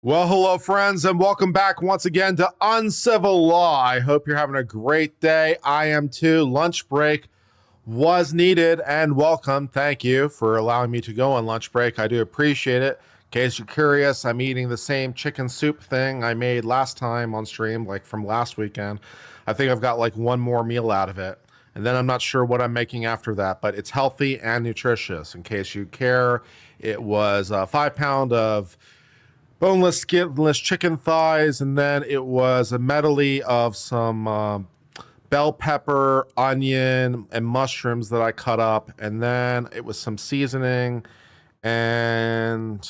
Well, hello, friends, and welcome back once again to Uncivil Law. I hope you're having a great day. I am too. Lunch break was needed, and welcome. Thank you for allowing me to go on lunch break. I do appreciate it. In case you're curious, I'm eating the same chicken soup thing I made last time on stream, like from last weekend. I think I've got like one more meal out of it, and then I'm not sure what I'm making after that, but it's healthy and nutritious. In case you care, it was a 5 pound of boneless, skinless chicken thighs, and then it was a medley of some bell pepper, onion, and mushrooms that I cut up, and then it was some seasoning and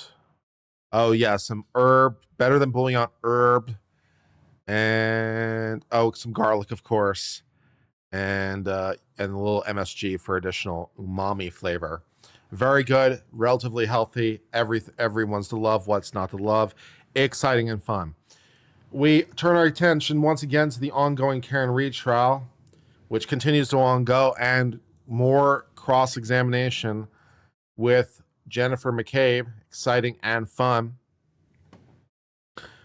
some herb, better than bouillon herb, and some garlic, of course, and a little MSG for additional umami flavor. Very good, relatively healthy. Everyone's to love. What's not to love? Exciting and fun. We turn our attention once again to the ongoing Karen Reed trial, which continues to ongo, and more cross-examination with Jennifer McCabe. Exciting and fun.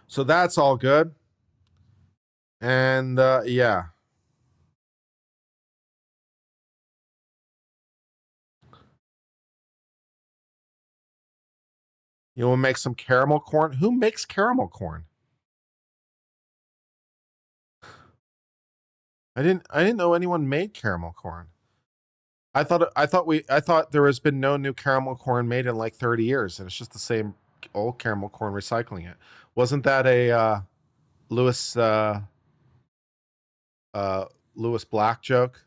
So that's all good. And yeah. You want to make some caramel corn? Who makes caramel corn? I didn't know anyone made caramel corn. I thought there has been no new caramel corn made in like 30 years, and it's just the same old caramel corn recycling it. Wasn't that a Lewis Black joke?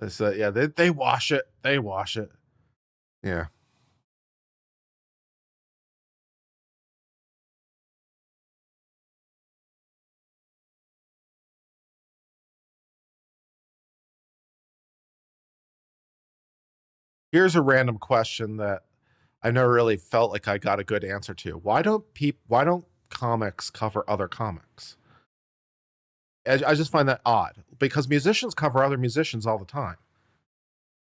It's, yeah, they wash it. They wash it. Yeah. Here's a random question that I never really felt like I got a good answer to. Why don't comics cover other comics? I just find that odd, because musicians cover other musicians all the time,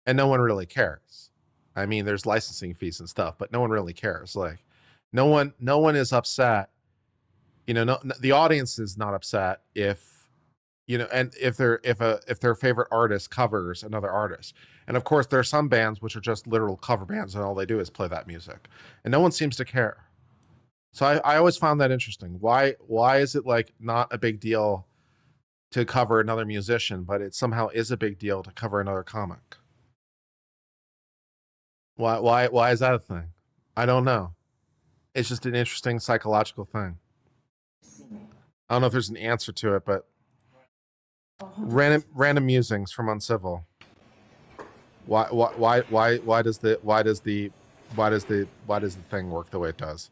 and no one really cares. I mean, there's licensing fees and stuff, but no one really cares. Like, no one is upset. The audience is not upset if and if their favorite artist covers another artist. And of course, there are some bands which are just literal cover bands, and all they do is play that music, and no one seems to care. So I always found that interesting. Why is it like not a big deal to cover another musician, but it somehow is a big deal to cover another comic? Why is that a thing? I don't know. It's just an interesting psychological thing. I don't know if there's an answer to it, but random musings from Uncivil. Why does the thing work the way it does?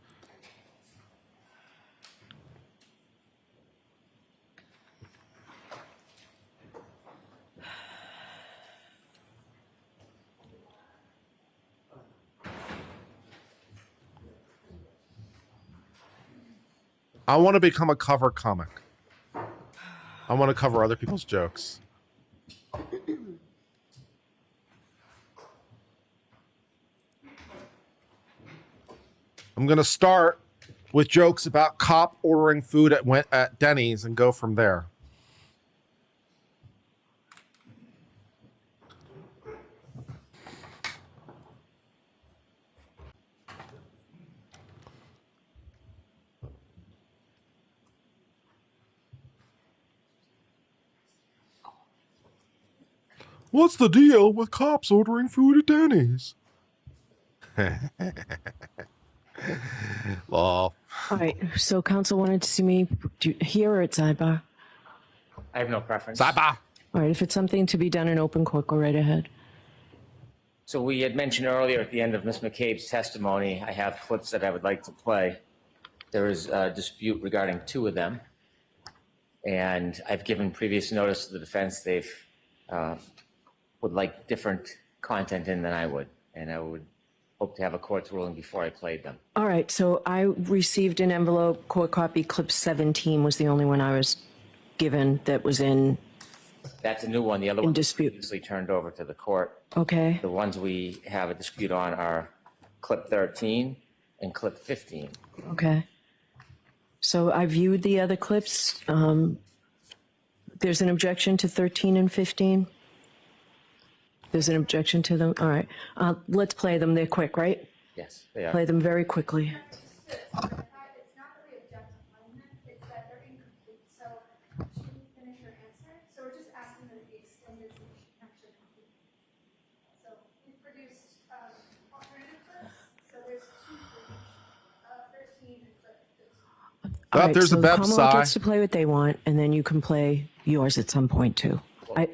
I want to become a cover comic. I want to cover other people's jokes. I'm going to start with jokes about cop ordering food at Denny's and go from there. What's the deal with cops ordering food at Denny's? Well. All right. So counsel wanted to see me here or at Sidebar? I have no preference. Sidebar. All right. If it's something to be done in open court, go right ahead. So we had mentioned earlier at the end of Ms. McCabe's testimony, I have clips that I would like to play. There is a dispute regarding two of them. And I've given previous notice to the defense. They've would like different content in than I would. And I would hope to have a court's ruling before I played them. All right. So I received an envelope, court copy, clip 17 was the only one I was given that was in. That's a new one. The other one was dispute. previously turned over to the court. Okay. The ones we have a dispute on are clip 13 and clip 15. Okay. So I viewed the other clips. There's an objection to 13 and 15? There's an objection to them? All right. Let's play them. They're quick, right? Yes, they are. Play them very quickly. It's not that we object to alignment, it's that they're incomplete. So she didn't finish her answer, so we're just asking that it be extended so she can actually complete. So we produced alternative clips. So there's two clips, 13 and clip 15. All right, there's so a Beb Commonwealth sigh. gets to play what they want, and then you can play yours at some point too. I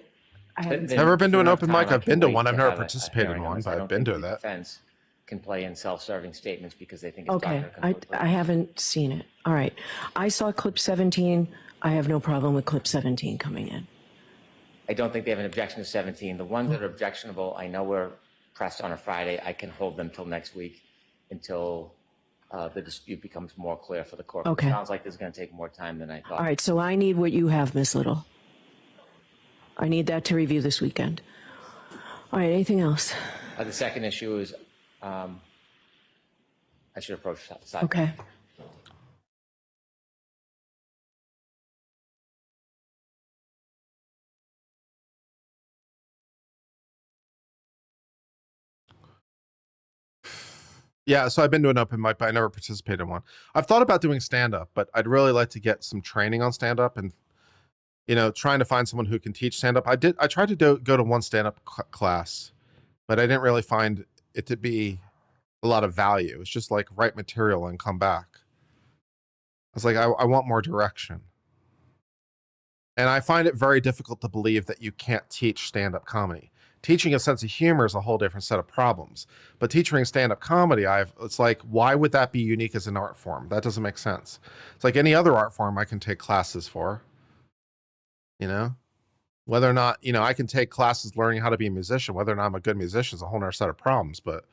haven't Then Never been to if an you open have mic. time, I I've been can to one. wait I've never have a participated in hearing on one, this. but I I've don't been think to the that. defense can play in self-serving statements because they think it's Okay, doctor I haven't seen it. All right. I saw clip 17. I have no problem with clip 17 coming in. I don't think they have an objection to 17. The ones that are objectionable, I know we're pressed on a Friday. I can hold them till next week until the dispute becomes more clear for the court. Okay. It sounds like this is going to take more time than I thought. All right, so I need what you have, Miss Little. I need that to review this weekend. All right, anything else? The second issue is I should approach the side. Okay. Yeah, so I've been to an open mic, but I never participated in one. I've thought about doing stand-up, but I'd really like to get some training on stand-up and, trying to find someone who can teach stand-up. I tried to go to one stand-up class, but I didn't really find it to be a lot of value. It's just like write material and come back. I was like, I want more direction. And I find it very difficult to believe that you can't teach stand-up comedy. Teaching a sense of humor is a whole different set of problems. But teaching stand-up comedy, it's like, why would that be unique as an art form? That doesn't make sense. It's like any other art form I can take classes for. Whether or not, I can take classes learning how to be a musician. Whether or not I'm a good musician is a whole other set of problems. But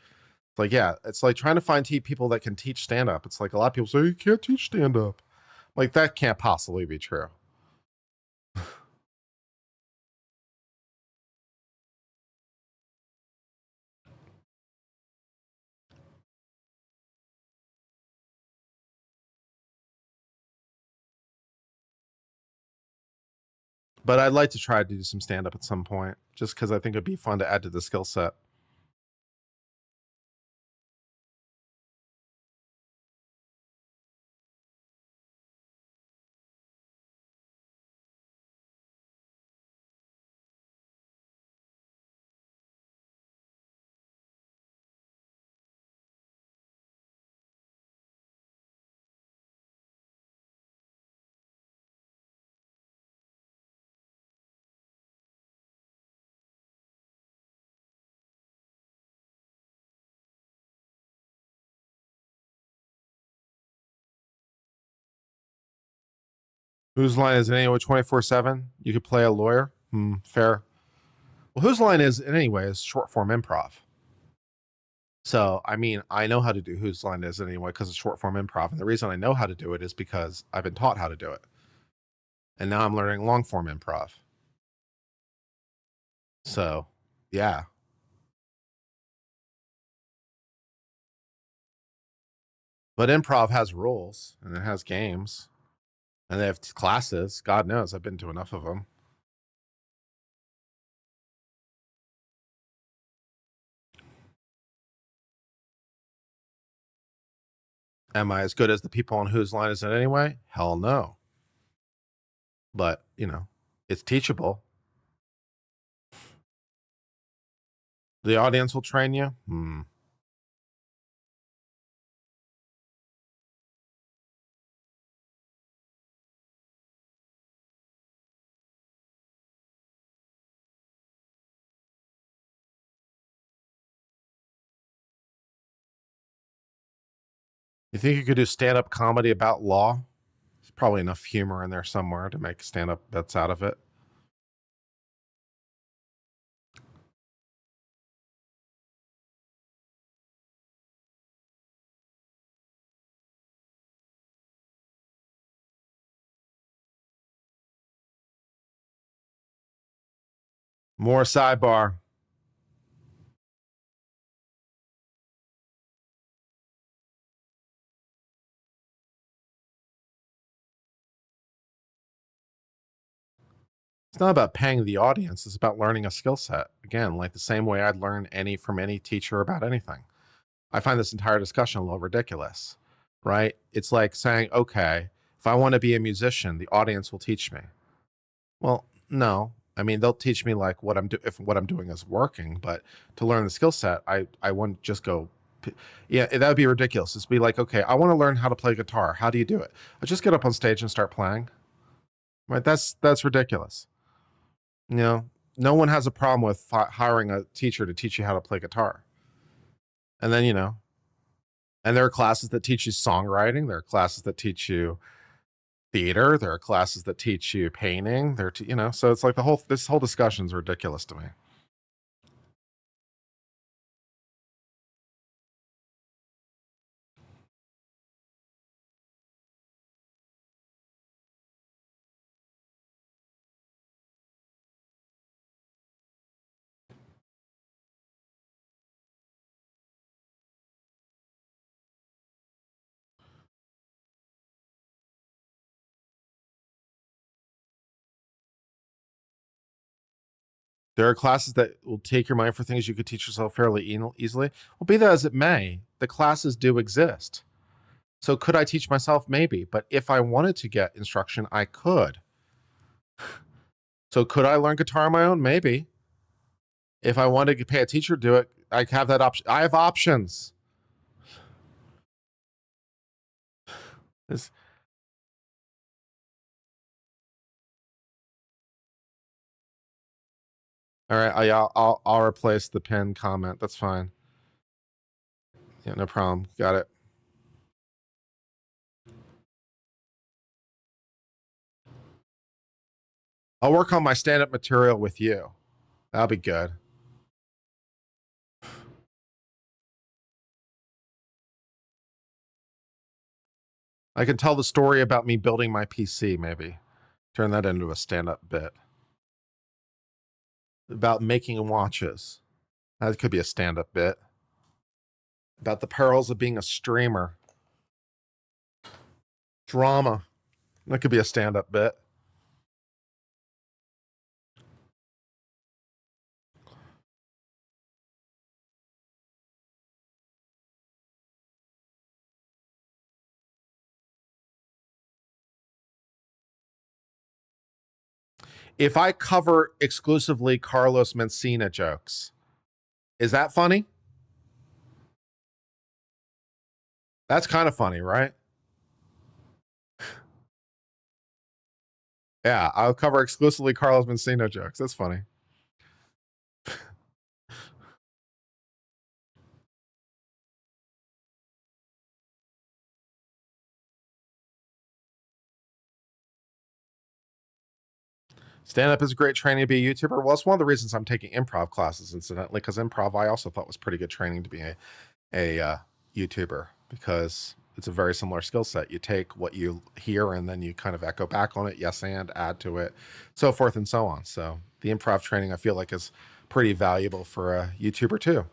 it's like, yeah, it's like trying to find people that can teach stand-up. It's like a lot of people say, you can't teach stand-up. Like, that can't possibly be true. But I'd like to try to do some stand-up at some point, just because I think it'd be fun to add to the skill set. Whose line is it anyway? 24/7. You could play a lawyer. Fair. Well, whose line is it anyway? Is short form improv. So, I mean, I know how to do whose line is it anyway because it's short form improv, and the reason I know how to do it is because I've been taught how to do it, and now I'm learning long form improv. So, yeah. But improv has rules and it has games. And they have classes. God knows, I've been to enough of them. Am I as good as the people on whose line is it anyway? Hell no. But, it's teachable. The audience will train you. You think you could do stand-up comedy about law? There's probably enough humor in there somewhere to make stand-up bits out of it. More sidebar. It's not about paying the audience. It's about learning a skill set. Again, like the same way I'd learn from any teacher about anything. I find this entire discussion a little ridiculous, right? It's like saying, okay, if I want to be a musician, the audience will teach me. Well, no. I mean, they'll teach me like if what I'm doing is working, but to learn the skill set, I wouldn't just go, yeah, that would be ridiculous. It's be like, okay, I want to learn how to play guitar. How do you do it? I just get up on stage and start playing. Right? That's ridiculous. You know, no one has a problem with hiring a teacher to teach you how to play guitar. And then, and there are classes that teach you songwriting. There are classes that teach you theater. There are classes that teach you painting. So it's like this whole discussion is ridiculous to me. There are classes that will take your mind for things you could teach yourself fairly easily. Well, be that as it may, the classes do exist. So could I teach myself? Maybe. But if I wanted to get instruction, I could. So could I learn guitar on my own? Maybe. If I wanted to pay a teacher to do it, I have that option. I have options. All right, I'll replace the pinned comment. That's fine. Yeah, no problem. Got it. I'll work on my stand-up material with you. That'll be good. I can tell the story about me building my PC, maybe. Turn that into a stand-up bit. About making watches. That could be a stand-up bit. About the perils of being a streamer. Drama. That could be a stand-up bit. If I cover exclusively Carlos Mencina jokes, is that funny? That's kind of funny, right? Yeah, I'll cover exclusively Carlos Mencina jokes. That's funny. Stand-up is great training to be a YouTuber. Well, it's one of the reasons I'm taking improv classes, incidentally, because improv I also thought was pretty good training to be a YouTuber, because it's a very similar skill set. You take what you hear and then you kind of echo back on it, yes, and add to it, so forth and so on. So the improv training I feel like is pretty valuable for a YouTuber too.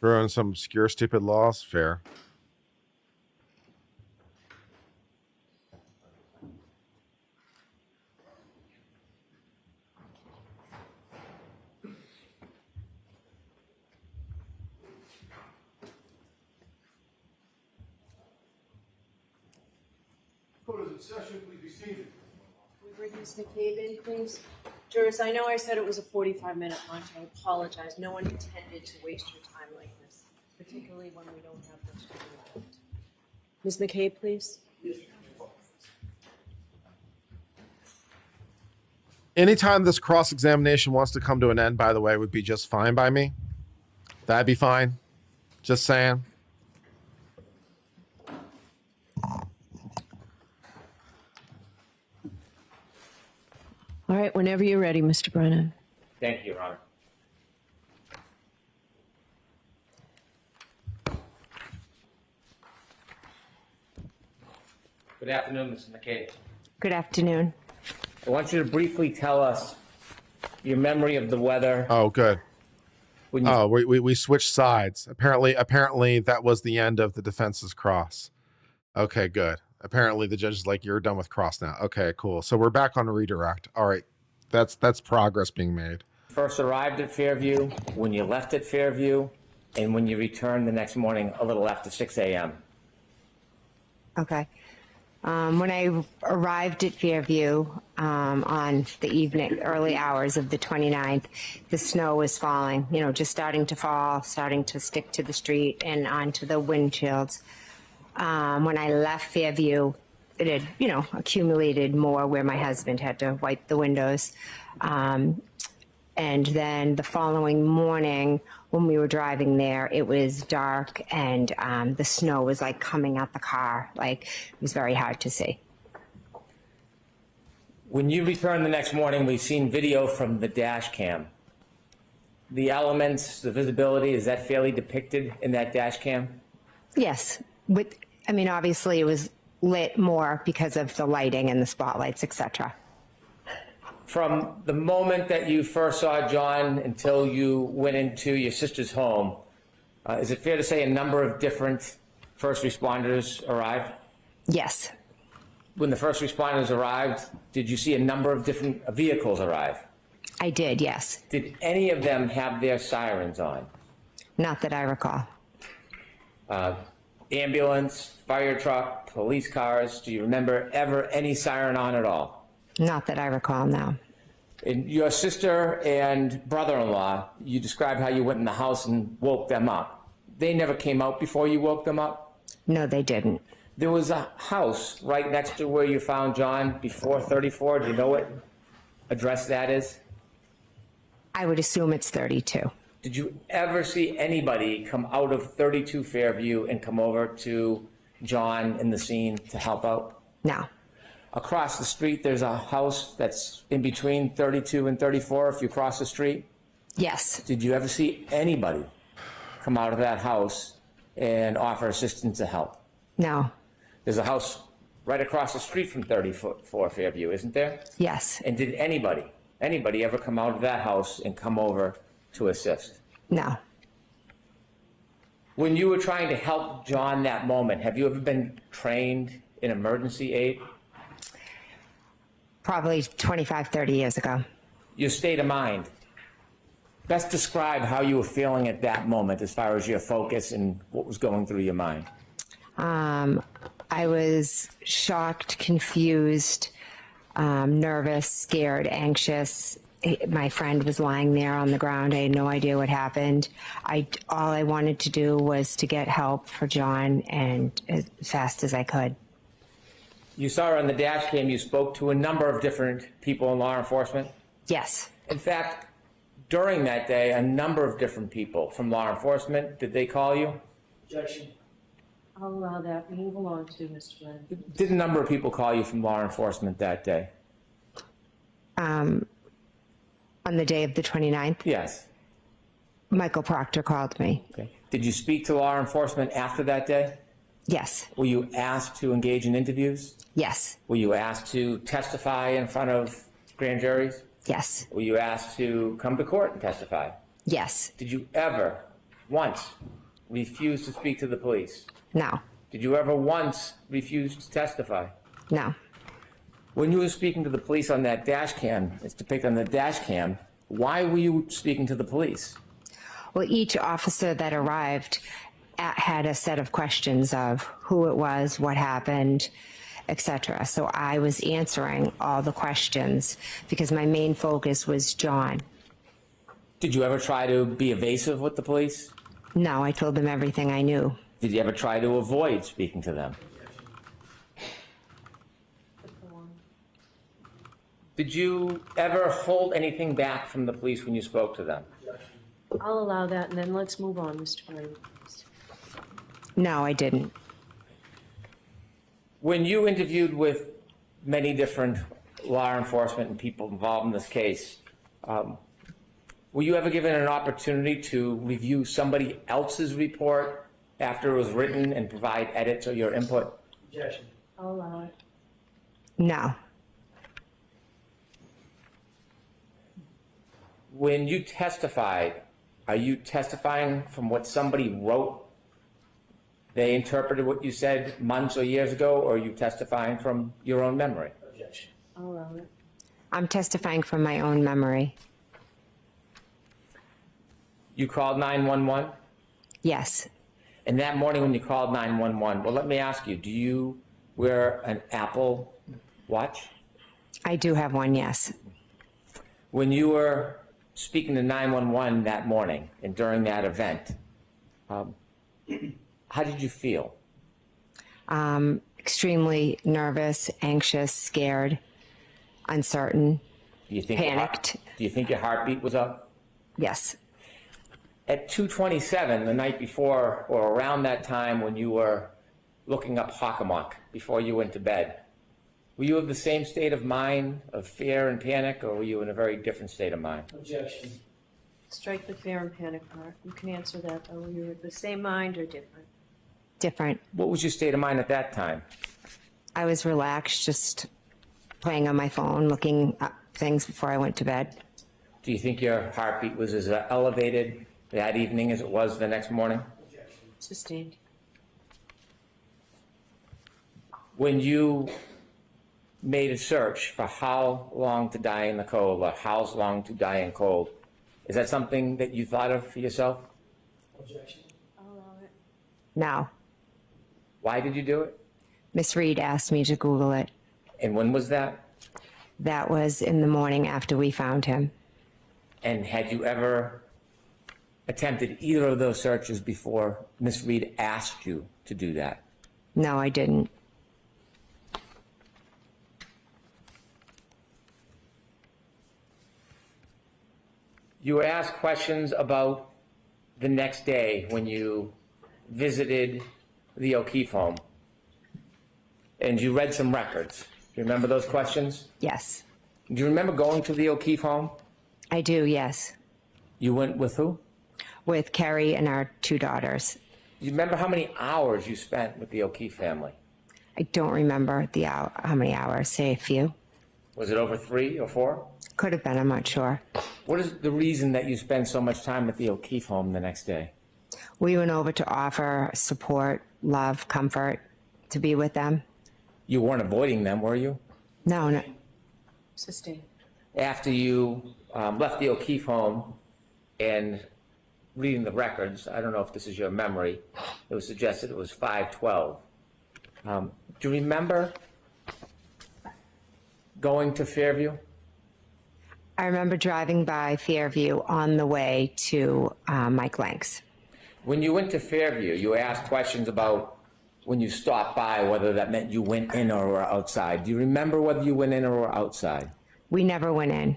Throw in some obscure, stupid laws, fair. Session, please be seated. We bring Ms. McCabe in, please. Jurors, I know I said it was a 45-minute lunch. I apologize. No one intended to waste your time like this, particularly when we don't have much time left. Ms. McCabe, please. Anytime this cross-examination wants to come to an end, by the way, would be just fine by me. That'd be fine. Just saying. All right, whenever you're ready, Mr. Brennan. Thank you, Your Honor. Good afternoon, Mr. McCabe. Good afternoon. I want you to briefly tell us your memory of the weather. Oh, good. When you, Oh, we switched sides. Apparently that was the end of the defense's cross. Okay, good. Apparently the judge is like, you're done with cross now. Okay, cool. So we're back on redirect. All right. That's progress being made. first arrived at Fairview, when you left at Fairview, and when you returned the next morning a little after 6 a.m. Okay. When I arrived at Fairview on the early hours of the 29th, the snow was falling, just starting to fall, starting to stick to the street and onto the windshields. When I left Fairview, it had, accumulated more where my husband had to wipe the windows. And then the following morning, when we were driving there, it was dark and the snow was like coming at the car. Like it was very hard to see. When you returned the next morning, we've seen video from the dash cam. The elements, the visibility, is that fairly depicted in that dash cam? Yes. Obviously it was lit more because of the lighting and the spotlights, etc. From the moment that you first saw John until you went into your sister's home, is it fair to say a number of different first responders arrived? Yes. When the first responders arrived, did you see a number of different vehicles arrive? I did, yes. Did any of them have their sirens on? Not that I recall. Ambulance, fire truck, police cars, do you remember ever any siren on at all? Not that I recall, no. And your sister and brother-in-law, you described how you went in the house and woke them up. They never came out before you woke them up? No, they didn't. There was a house right next to where you found John before 34. Do you know what address that is? I would assume it's 32. Did you ever see anybody come out of 32 Fairview and come over to John in the scene to help out? No. Across the street, there's a house that's in between 32 and 34 if you cross the street. Yes. Did you ever see anybody come out of that house and offer assistance to help? No. There's a house right across the street from 34 Fairview, isn't there? Yes. And did anybody ever come out of that house and come over to assist? No. When you were trying to help John that moment, have you ever been trained in emergency aid? Probably 25, 30 years ago. Your state of mind. Best describe how you were feeling at that moment as far as your focus and what was going through your mind. I was shocked, confused, nervous, scared, anxious. My friend was lying there on the ground. I had no idea what happened. All I wanted to do was to get help for John, and as fast as I could. You saw on the dash cam you spoke to a number of different people in law enforcement. Yes. In fact, during that day, a number of different people from law enforcement, did they call you? Objection. I'll allow that. Move along to Mr. Lynn. Did a number of people call you from law enforcement that day? On the day of the 29th, Yes. Michael Proctor called me. Okay. Did you speak to law enforcement after that day? Yes. Were you asked to engage in interviews? Yes. Were you asked to testify in front of grand juries? Yes. Were you asked to come to court and testify? Yes. Did you ever once refuse to speak to the police? No. Did you ever once refuse to testify? No. When you were speaking to the police on that dash cam, it's depicted on the dash cam, why were you speaking to the police? Well, each officer that arrived had a set of questions of who it was, what happened, etc. So I was answering all the questions because my main focus was John. Did you ever try to be evasive with the police? No, I told them everything I knew. Did you ever try to avoid speaking to them? Did you ever hold anything back from the police when you spoke to them? I'll allow that, and then let's move on, Mr. Lynn. No, I didn't. When you interviewed with many different law enforcement and people involved in this case, were you ever given an opportunity to review somebody else's report after it was written and provide edits or your input? Objection. I'll allow it. No. When you testified, are you testifying from what somebody wrote? They interpreted what you said months or years ago, or are you testifying from your own memory? I'll allow it. I'm testifying from my own memory. You called 911? Yes, And that morning when you called 911, well, let me ask you, do you wear an Apple Watch? I do have one, yes. When you were speaking to 911 that morning and during that event, how did you feel? Extremely nervous, anxious, scared, uncertain, Do you think panicked. Do you think your heartbeat was up? Yes, At 2:27 the night before, or around that time when you were looking up Hockomock before you went to bed, were you of the same state of mind of fear and panic, or were you in a very different state of mind? Objection. Strike the fear and panic part. You can answer that, though. You're the same mind or different? different. What was your state of mind at that time? I was relaxed, just playing on my phone, looking up things before I went to bed. Do you think your heartbeat was as elevated that evening as it was the next morning? Sustained. When you made a search for how long to die in the cold or how long to die in cold, is that something that you thought of for yourself? Objection. I'll allow it. No, Why did you do it? Miss Reed asked me to Google it. And when was that? That was in the morning after we found him. And had you ever attempted either of those searches before Miss Reed asked you to do that? No, I didn't. You were asked questions about the next day when you visited the O'Keefe home. And you read some records. Do you remember those questions? Yes, Do you remember going to the O'Keefe home? I do, yes. You went with who? With Carrie and our 2 daughters. Do you remember how many hours you spent with the O'Keefe family? I don't remember the hour, how many hours, say a few. Was it over 3 or 4? Could have been, I'm not sure. What is the reason that you spend so much time at the O'Keefe home the next day? We went over to offer support, love, comfort, to be with them. You weren't avoiding them, were you? No, Sustained. After you left the O'Keefe home and reading the records, I don't know if this is your memory, it was suggested it was 5:12. Do you remember going to Fairview? I remember driving by Fairview on the way to Mike Lank's. When you went to Fairview, you were asked questions about when you stopped by, whether that meant you went in or were outside. Do you remember whether you went in or were outside? We never went in.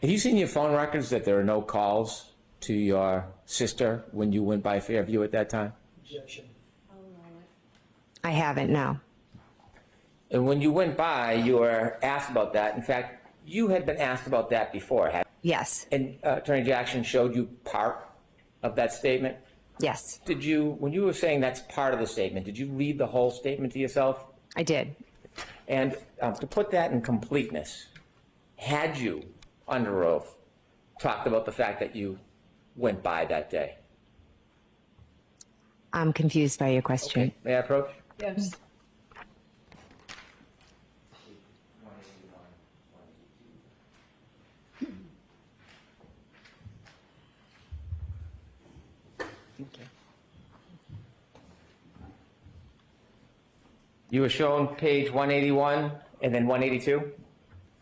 Have you seen your phone records that there are no calls to your sister when you went by Fairview at that time? Objection. I'll allow it. I haven't, no. And when you went by, you were asked about that. In fact, you had been asked about that before. Yes, And Attorney Jackson showed you part of that statement. yes, Did you, when you were saying that's part of the statement, did you read the whole statement to yourself? I did. And to put that in completeness, had you, under oath, talked about the fact that you went by that day? I'm confused by your question. May I approach? Yes. You were shown page 181 and then 182?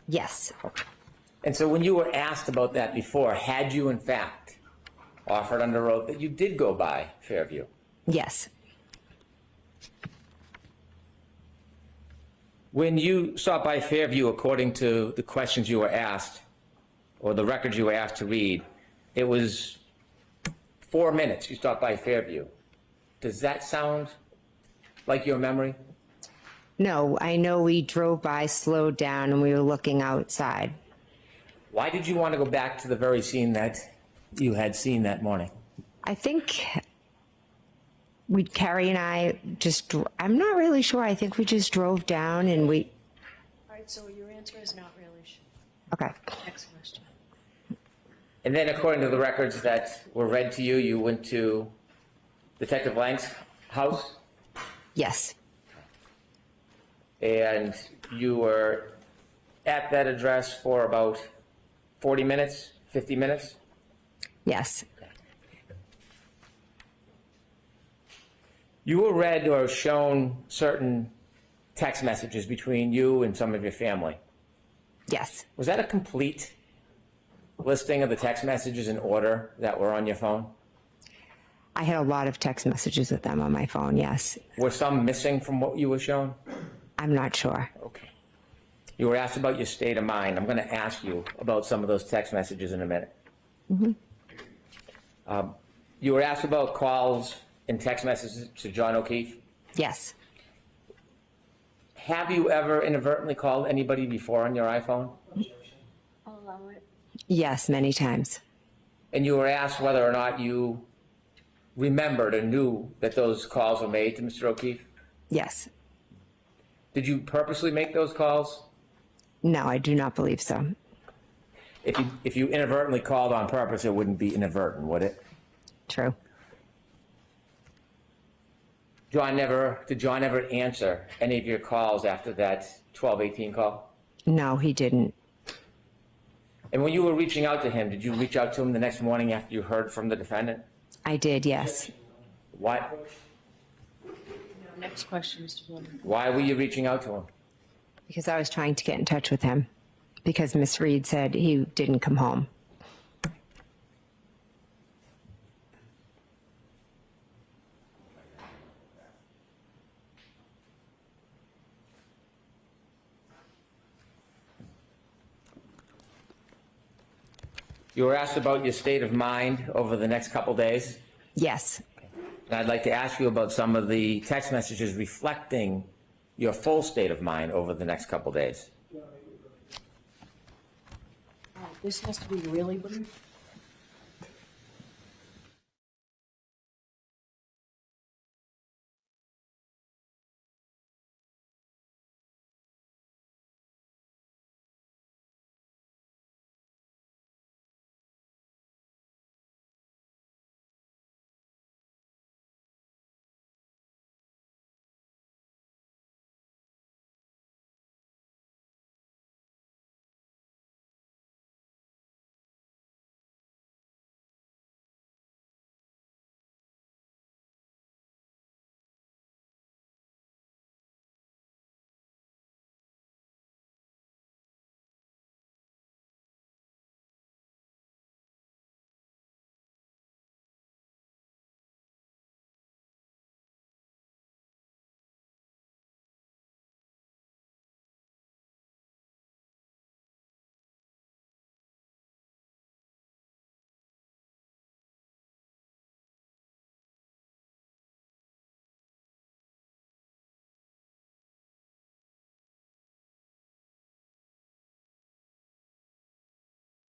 Yes, And so when you were asked about that before, had you in fact offered under oath that you did go by Fairview? yes, When you stopped by Fairview, according to the questions you were asked, or the records you were asked to read, it was 4 minutes you stopped by Fairview. Does that sound like your memory? no, I know we drove by, slowed down, and we were looking outside. Why did you want to go back to the very scene that you had seen that morning? I think Carrie and I just, I'm not really sure. I think we just drove down and All right, so your answer is not really sure. okay. Next question. And then according to the records that were read to you, you went to Detective Lang's house Yes. and you were at that address for about 40 minutes, 50 minutes? Yes. You were read or shown certain text messages between you and some of your family. Yes. Was that a complete listing of the text messages in order that were on your phone? I had a lot of text messages with them on my phone. Yes. Were some missing from what you were shown? I'm not sure. Okay. You were asked about your state of mind. I'm going to ask you about some of those text messages in a minute. You were asked about calls and text messages to John O'Keefe. Yes. Have you ever inadvertently called anybody before on your iPhone? I'll allow it. Yes, many times. And you were asked whether or not you remembered or knew that those calls were made to Mr. O'Keefe? Yes. Did you purposely make those calls? No, I do not believe so. If you inadvertently called on purpose, it wouldn't be inadvertent, would it? True. Did John ever answer any of your calls after that 1218 call? No, he didn't. And when you were reaching out to him, did you reach out to him the next morning after you heard from the defendant? I did, yes. Why, Next question, Mr. Blum. why were you reaching out to him? Because I was trying to get in touch with him because Miss Reed said he didn't come home. You were asked about your state of mind over the next couple days. Yes. And I'd like to ask you about some of the text messages reflecting your full state of mind over the next couple days. This has to be really brief.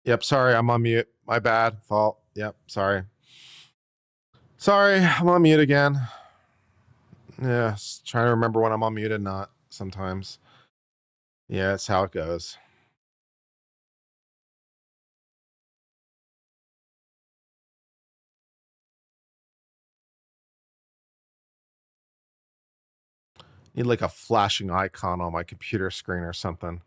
Yep, sorry, I'm on mute. My bad. Fault. Yep, sorry. Sorry, I'm on mute again. Yes, trying to remember when I'm on mute and not sometimes. Yeah, that's how it goes. Need like a flashing icon on my computer screen or something.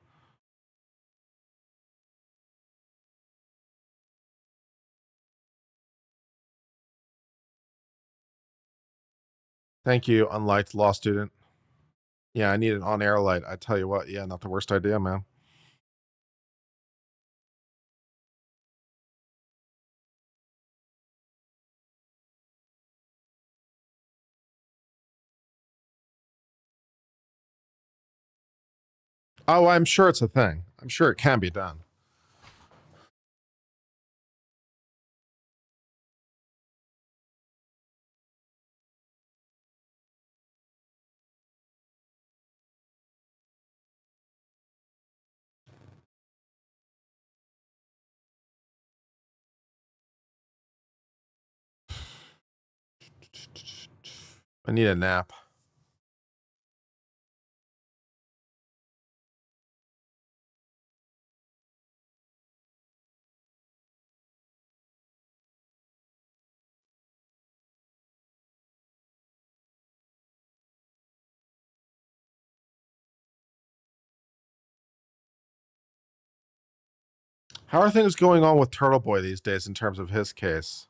Thank you, unliked law student. Yeah, I need an on-air light. I tell you what, yeah, not the worst idea, man. Oh, I'm sure it's a thing. I'm sure it can be done. I need a nap. How are things going on with Turtle Boy these days in terms of his case?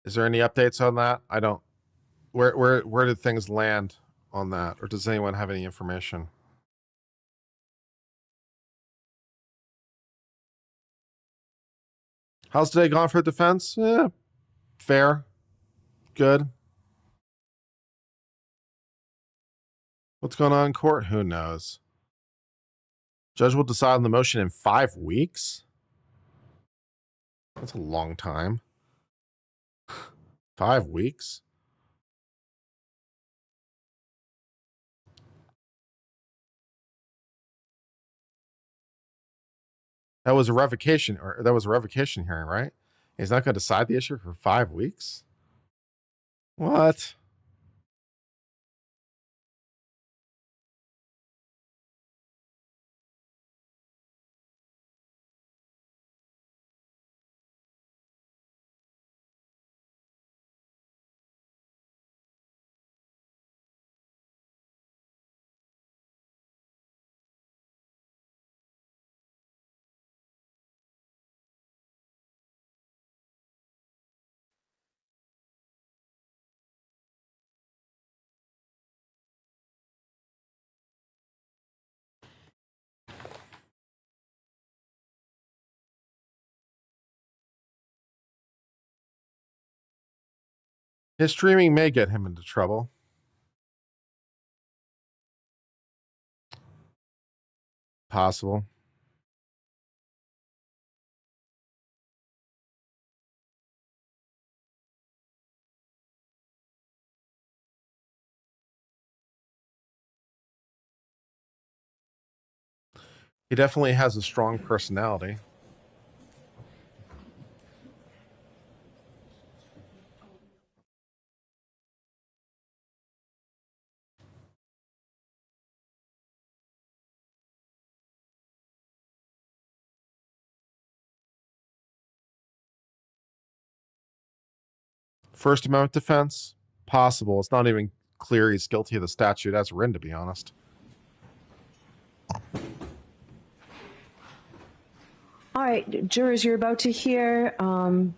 Is there any updates on that? I don't. Where did things land on that, or does anyone have any information? How's today gone for defense? Fair, good. What's going on in court? Who knows? Judge will decide on the motion in 5 weeks. That's a long time. 5 weeks. That was a revocation hearing, right? He's not going to decide the issue for 5 weeks? What? His streaming may get him into trouble. Possible. He definitely has a strong personality. First Amendment defense, possible. It's not even clear he's guilty of the statute as written, to be honest. All right, jurors, you're about to hear some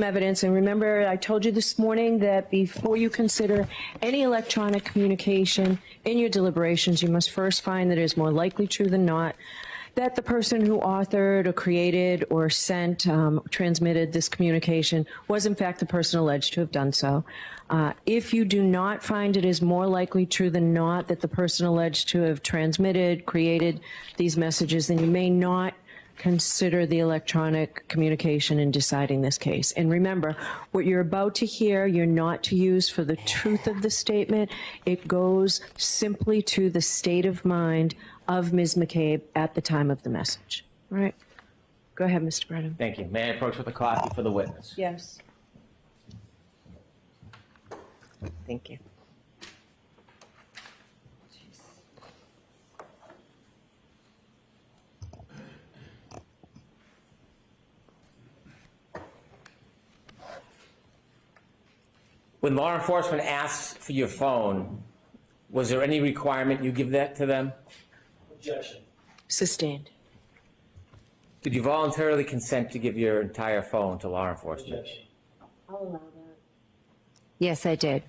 evidence. And remember, I told you this morning that before you consider any electronic communication in your deliberations, you must first find that it is more likely true than not that the person who authored or created or sent, transmitted this communication was in fact the person alleged to have done so. If you do not find it is more likely true than not that the person alleged to have transmitted, created these messages, then you may not consider the electronic communication in deciding this case. And remember, what you're about to hear, you're not to use for the truth of the statement. It goes simply to the state of mind of Ms. McCabe at the time of the message. All right. Go ahead, Mr. Brennan. Thank you. May I approach with a copy for the witness? Yes. Thank you. When law enforcement asks for your phone, was there any requirement you give that to them? Objection. Sustained. Did you voluntarily consent to give your entire phone to law enforcement? Objection. I'll allow that. Yes, I did.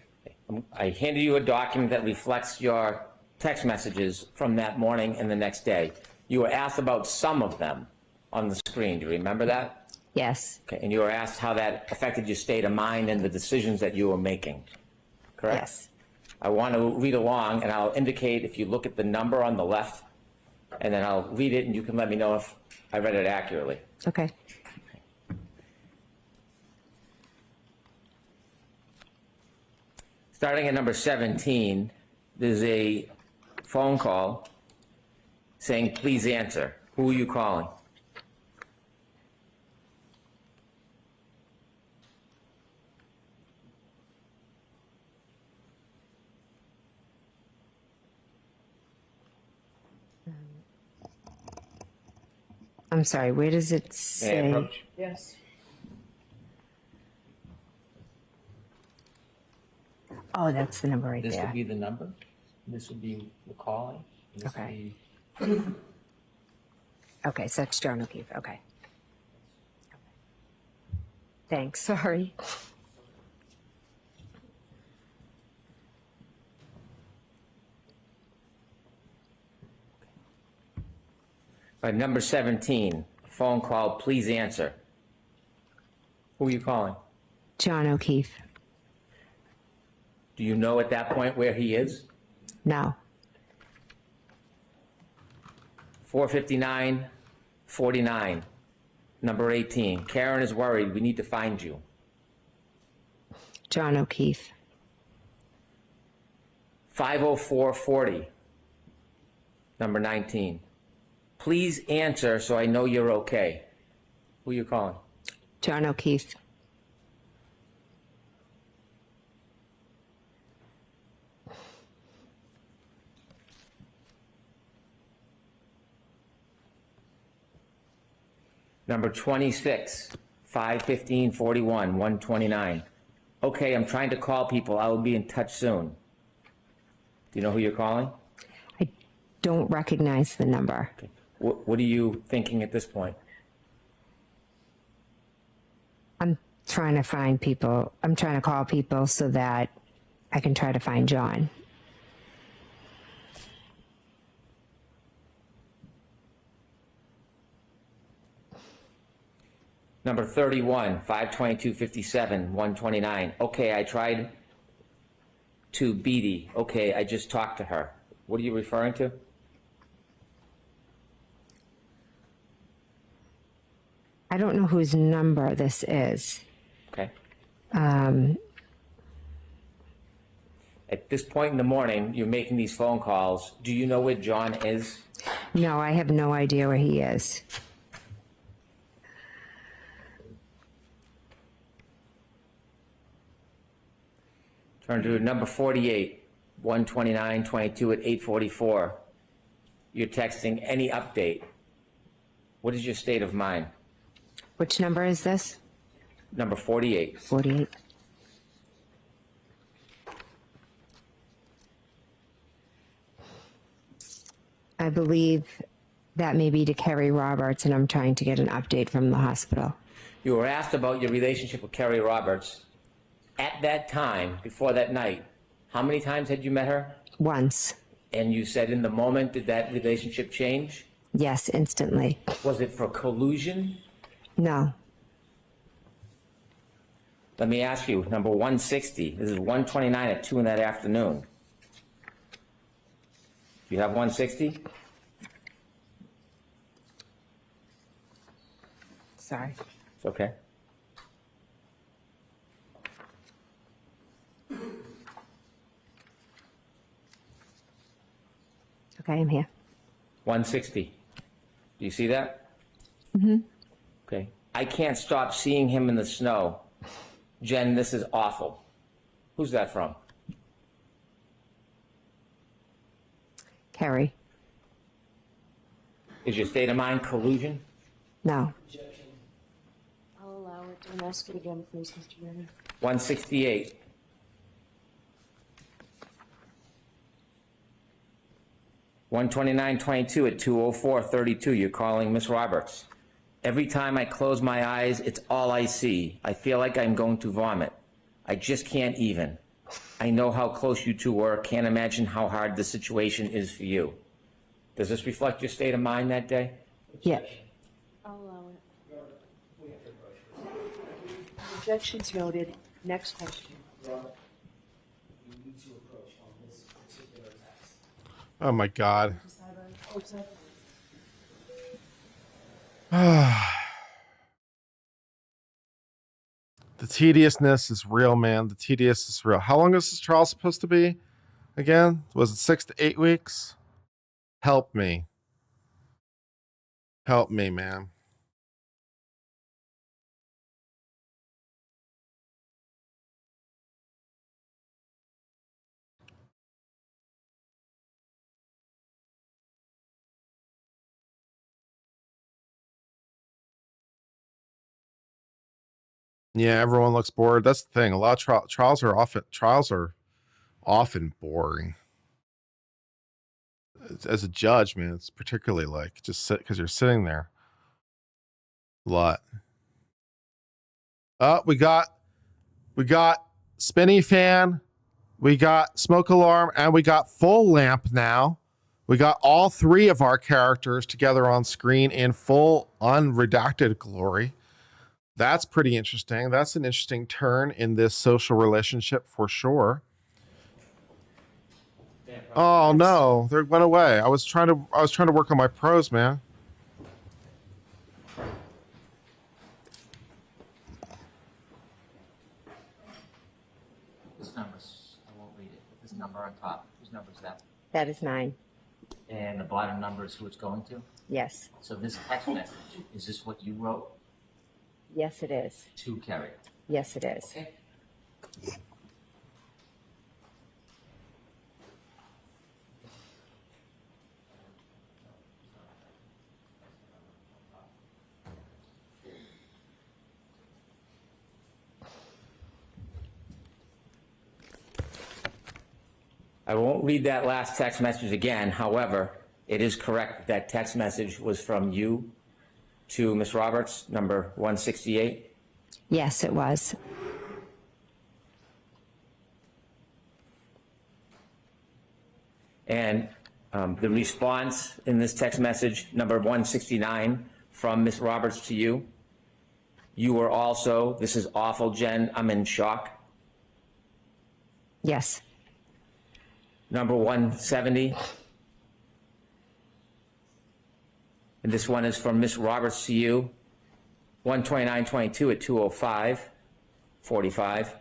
I handed you a document that reflects your text messages from that morning and the next day. You were asked about some of them on the screen. Do you remember that? Yes. Okay, and you were asked how that affected your state of mind and the decisions that you were making, correct? Yes. I want to read along, and I'll indicate if you look at the number on the left, and then I'll read it, and you can let me know if I read it accurately. Okay. Starting at number 17, there's a phone call saying, please answer. Who are you calling? I'm sorry, where does it May I say? approach? Yes. Oh, that's the number right This there. would be the number. This would be the calling. This would Okay. be Okay, so it's John O'Keefe. Okay. Thanks. Sorry. Number 17, phone call, please answer. Who are you calling? John O'Keefe. Do you know at that point where he is? No. 459-49, number 18. Karen is worried. We need to find you. John O'Keefe. 504-40, number 19. Please answer so I know you're okay. Who are you calling? John O'Keefe. Number 26, 515-41, 129. Okay, I'm trying to call people. I will be in touch soon. Do you know who you're calling? I don't recognize the number. Okay. What are you thinking at this point? I'm trying to find people. I'm trying to call people so that I can try to find John. Number 31, 522-57, 129. Okay, I tried to Beatty. Okay, I just talked to her. What are you referring to? I don't know whose number this is. Okay. At this point in the morning, you're making these phone calls. Do you know where John is? No, I have no idea where he is. Turn to number 48, 129-22 at 8:44. You're texting any update. What is your state of mind? Which number is this? Number 48. 48. I believe that may be to Kerry Roberts, and I'm trying to get an update from the hospital. You were asked about your relationship with Kerry Roberts. At that time, before that night, how many times had you met her? Once. And you said in the moment, did that relationship change? Yes, instantly. Was it for collusion? No. Let me ask you, number 160, this is 129 at 2 in that afternoon. You have 160? Sorry. It's okay. Okay, I'm here. 160. Do you see that? Mm-hmm. Okay. I can't stop seeing him in the snow. Jen, this is awful. Who's that from? Kerry. Is your state of mind collusion? No. I'll allow it. Don't ask it again, please, Mr. Brennan. 168. $129.22 at 2:04:32. You're calling Miss Roberts. Every time I close my eyes, it's all I see. I feel like I'm going to vomit. I just can't even. I know how close you two were. Can't imagine how hard the situation is for you. Does this reflect your state of mind that day? Yeah. I'll allow it. Objections noted. Next question. Oh my God. Oh, Sidebar. The tediousness is real, man. The tedious is real. How long is this trial supposed to be? Again, was it 6 to 8 weeks? Help me. Help me, man. Yeah, everyone looks bored. That's the thing. A lot of trials are often boring. as a judge, man, it's particularly like just sit because you're sitting there a lot. We got spinny fan, we got smoke alarm, and we got full lamp now. We got all three of our characters together on screen in full unredacted glory. That's pretty interesting. That's an interesting turn in this social relationship for sure. Oh no, they went away. I was trying to work on my pros, man. This number's, I won't read it. This number on top, whose number is that? That is 9. And the bottom number is who it's going to? Yes. So this text message, is this what you wrote Yes, it is. to Carrie? Yes, it is. Okay. I won't read that last text message again. However, it is correct that text message was from you to Ms. Roberts, number 168. Yes, it was. And the response in this text message, number 169, from Ms. Roberts to you, you were also, this is awful, Jen, I'm in shock. Yes. Number 170. And this one is from Ms. Roberts to you, 12922 at 2:05:45.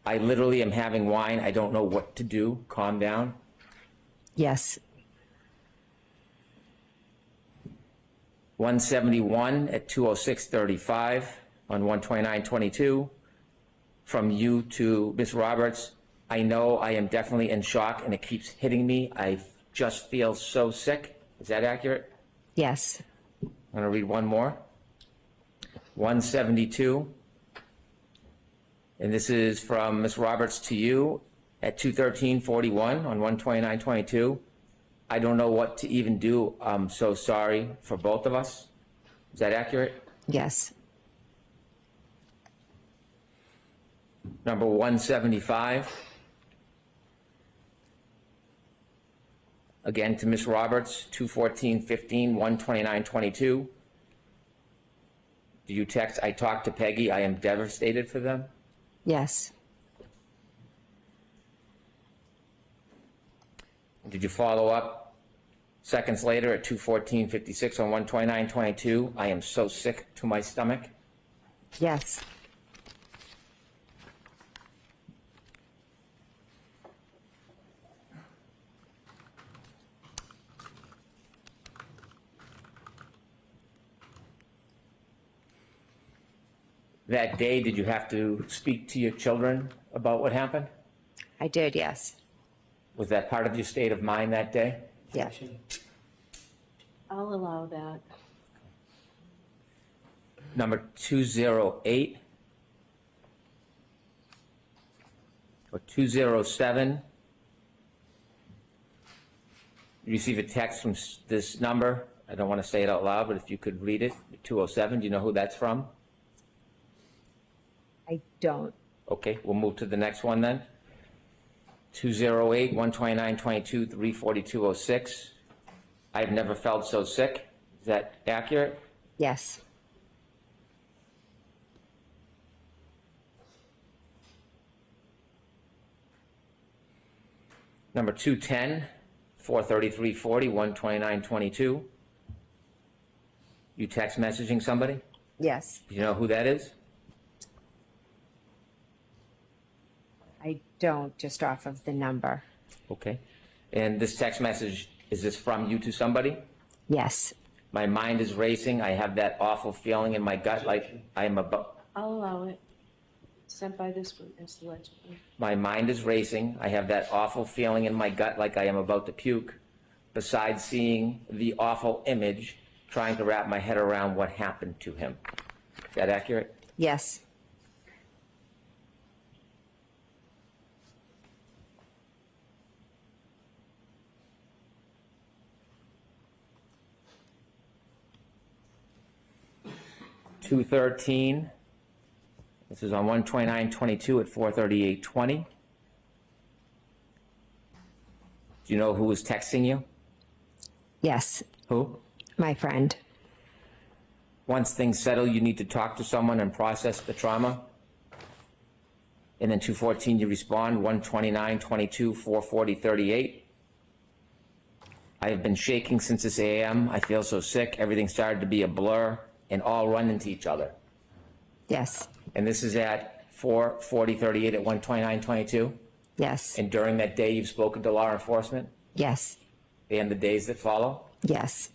I literally am having wine. I don't know what to do. Calm down. Yes. 171 at 2:06:35 on 12922. From you to Ms. Roberts, I know I am definitely in shock and it keeps hitting me. I just feel so sick. Is that accurate? Yes. I'm going to read one more. 172. And this is from Ms. Roberts to you at 2:13:41 on 12922. I don't know what to even do. I'm so sorry for both of us. Is that accurate? Yes. Number 175. Again to Ms. Roberts, 2:14:15, 12922. Do you text, I talked to Peggy, I am devastated for them? Yes. Did you follow up seconds later at 2:14:56 on 12922? I am so sick to my stomach. Yes. That day, did you have to speak to your children about what happened? I did, yes. Was that part of your state of mind that day? Yes. I'll allow that. Number 208 or 207. You receive a text from this number. I don't want to say it out loud, but if you could read it, 207, do you know who that's from? I don't. Okay, we'll move to the next one then. 208, 12922, 34206. I've never felt so sick. Is that accurate? Yes. Number 210, 43340, 12922. You text messaging somebody? Yes. Do you know who that is? I don't, just off of the number. Okay. And this text message, is this from you to somebody? Yes. My mind is racing. I have that awful feeling in my gut like I am about. I'll allow it. Sent by this witness allegedly. My mind is racing. I have that awful feeling in my gut like I am about to puke. Besides seeing the awful image, trying to wrap my head around what happened to him. Is that accurate? Yes. 2:13. This is on 1/29/22 at 4:38:20. Do you know who was texting you? Yes, Who? my friend. Once things settle, you need to talk to someone and process the trauma. And then 2:14, you respond, 1/29/22, 4:40:38. I have been shaking since this AM. I feel so sick. Everything started to be a blur and all run into each other. Yes, And this is at 4:40:38 at 1/29/22. yes, And during that day, you've spoken to law enforcement yes, and the days that follow. yes.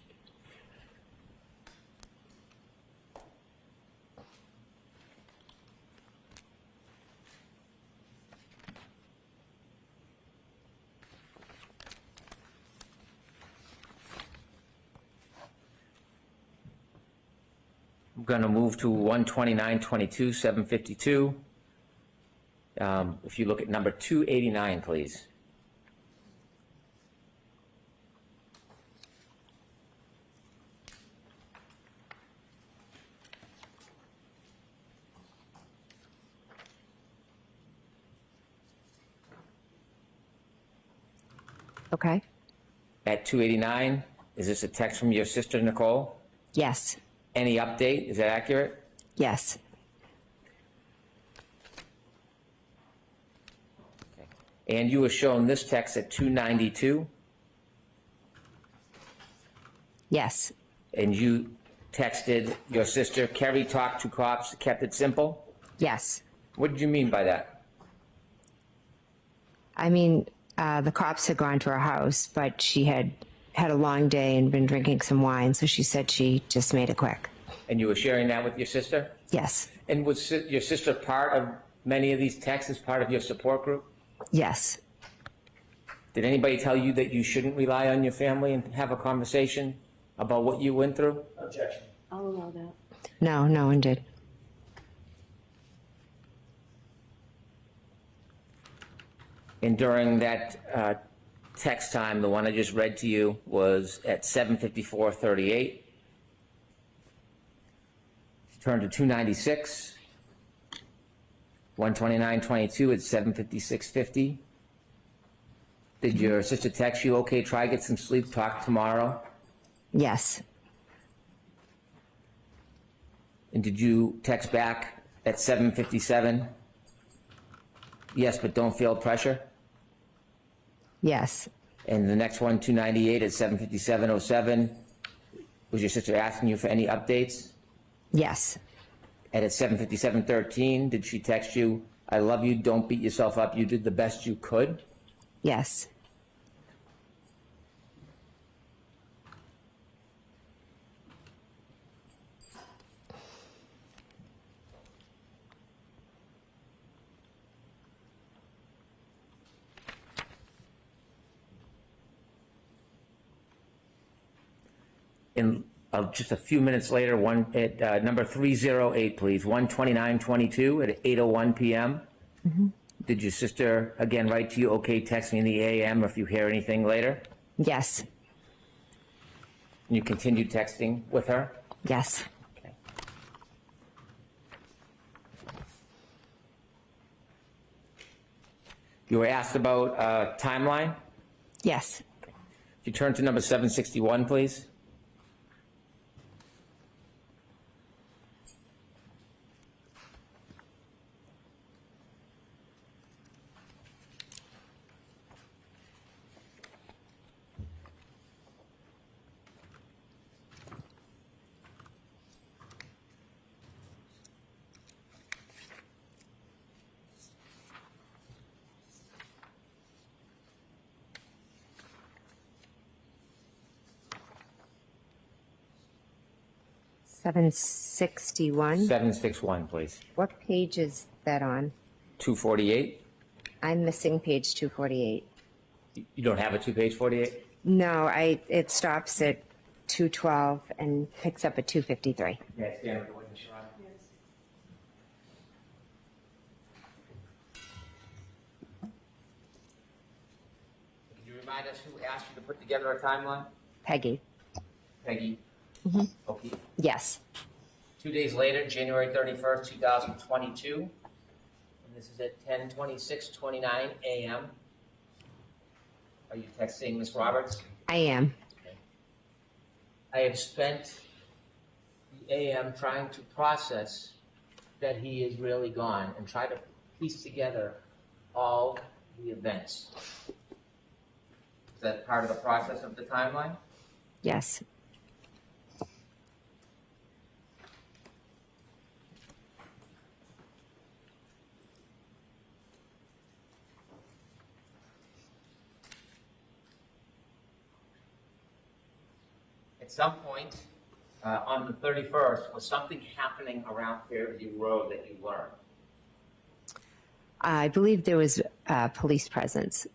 I'm going to move to 1/29/22, 7:52. If you look at number 289, please. Okay. At 289, is this a text from your sister, Nicole? Yes, Any update? Is that accurate? yes, And you were shown this text at 292, yes, and you texted your sister, Kerry talked to cops, kept it simple. yes. What did you mean by that? I mean, the cops had gone to her house, but she had had a long day and been drinking some wine, so she said she just made it quick. And you were sharing that with your sister? Yes, And was your sister part of many of these texts as part of your support group? yes, Did anybody tell you that you shouldn't rely on your family and have a conversation about what you went through? I'll allow that. no, no one did. And during that text time, the one I just read to you was at 7:54:38. Turn to 296, 1/29/22 at 7:56:50. Did your sister text you, okay, try get some sleep, talk tomorrow? Yes, And did you text back at 7:57? Yes, but don't feel pressure? yes, And the next one, 298 at 7:57:07, was your sister asking you for any updates? yes, And at 7:57:13, did she text you, I love you, don't beat yourself up, you did the best you could? yes, And just a few minutes later, one at number 308, please, 1/29/22 at 8:01 p.m. Did your sister again write to you, okay, text me in the AM if you hear anything later? yes, And you continued texting with her? yes, Okay. You were asked about timeline? yes. If you turn to number 761, please. $761. 761, please. What page is that on? 248? I'm missing page 248. You don't have a two-page 48? No, it stops at 212 and picks up at 253. Yeah, stand with the witness, Your Honor. Can you remind us who asked you to put together a timeline? Peggy. Peggy? Okay. Yes, 2 days later, January 31st, 2022, and this is at 10:26:29 a.m. Are you texting Ms. Roberts? I am. I have spent the AM trying to process that he is really gone and try to piece together all the events. Is that part of the process of the timeline? Yes. At some point on the 31st, was something happening around Fairview Road that you learned? I believe there was police presence.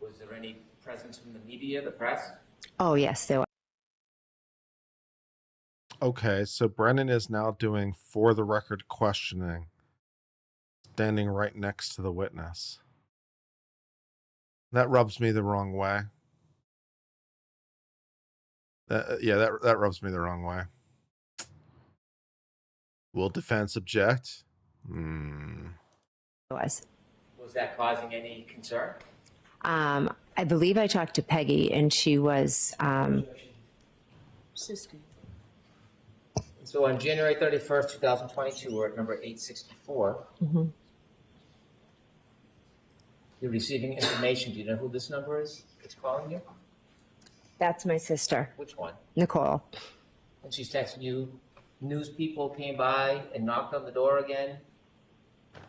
Was there any presence from the media, the press? Oh, yes, there was. Okay, so Brennan is now doing for the record questioning, standing right next to the witness. That rubs me the wrong way. That rubs me the wrong way. Will defense object? There was. Was that causing any concern? I believe I talked to Peggy, and she was, Sister. So on January 31st, 2022, we're at number 864. You're receiving information. Do you know who this number is? It's calling you? that's my sister, Which one? Nicole. And she's texting you, news people came by and knocked on the door again.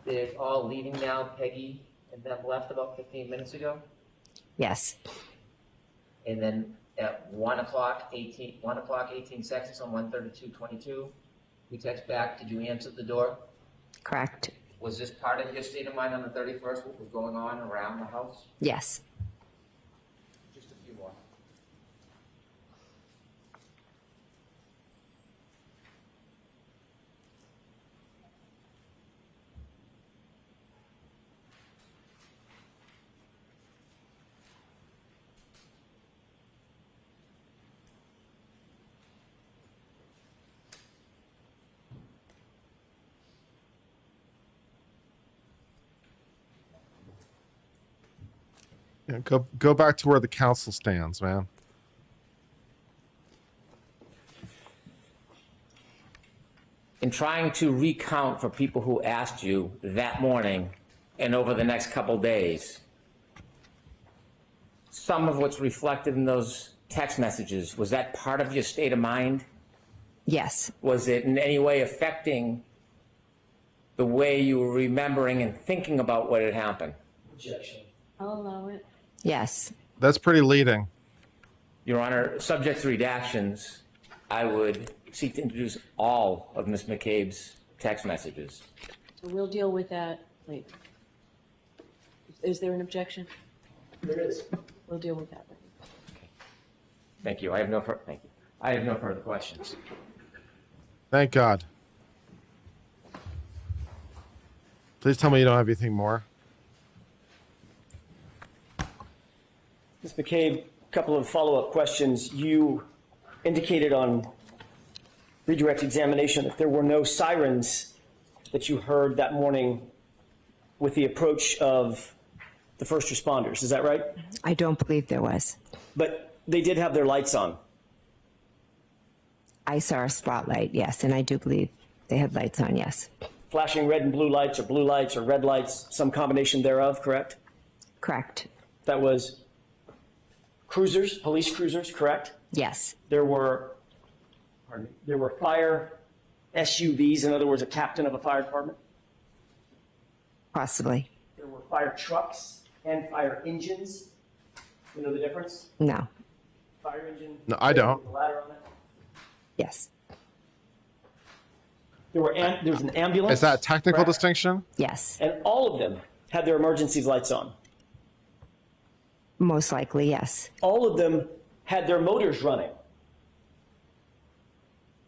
They're all leaving now, Peggy and them left about 15 minutes ago. Yes, And then at 1 o'clock, 18 seconds on 1:32:22, you text back, did you answer the door? correct. Was this part of your state of mind on the 31st, what was going on around the house? Yes. Just a few more. Yeah, go back to where the council stands, man. In trying to recount for people who asked you that morning and over the next couple days, some of what's reflected in those text messages, was that part of your state of mind? Yes. Was it in any way affecting the way you were remembering and thinking about what had happened? Objection. I'll allow it. Yes. That's pretty leading. Your Honor, subject to redactions, I would seek to introduce all of Ms. McCabe's text messages. So we'll deal with that later. Is there an objection? There is. We'll deal with that later. Thank you. I have no further questions. Thank God. Please tell me you don't have anything more. Ms. McCabe, a couple of follow-up questions. You indicated on redirect examination that there were no sirens that you heard that morning with the approach of the first responders. Is that right? I don't believe there was. But they did have their lights on. I saw a spotlight, yes, and I do believe they had lights on, yes. Flashing red and blue lights or red lights, some combination thereof, correct? Correct. That was cruisers, police cruisers, correct? Yes. There were fire SUVs, in other words, a captain of a fire department. Possibly. There were fire trucks and fire engines. You know the difference? No. Fire engine. No, I don't. with the ladder on it. Yes. There was an ambulance. Is that a technical correct? distinction? Yes. And all of them had their emergency lights on. Most likely, yes. All of them had their motors running.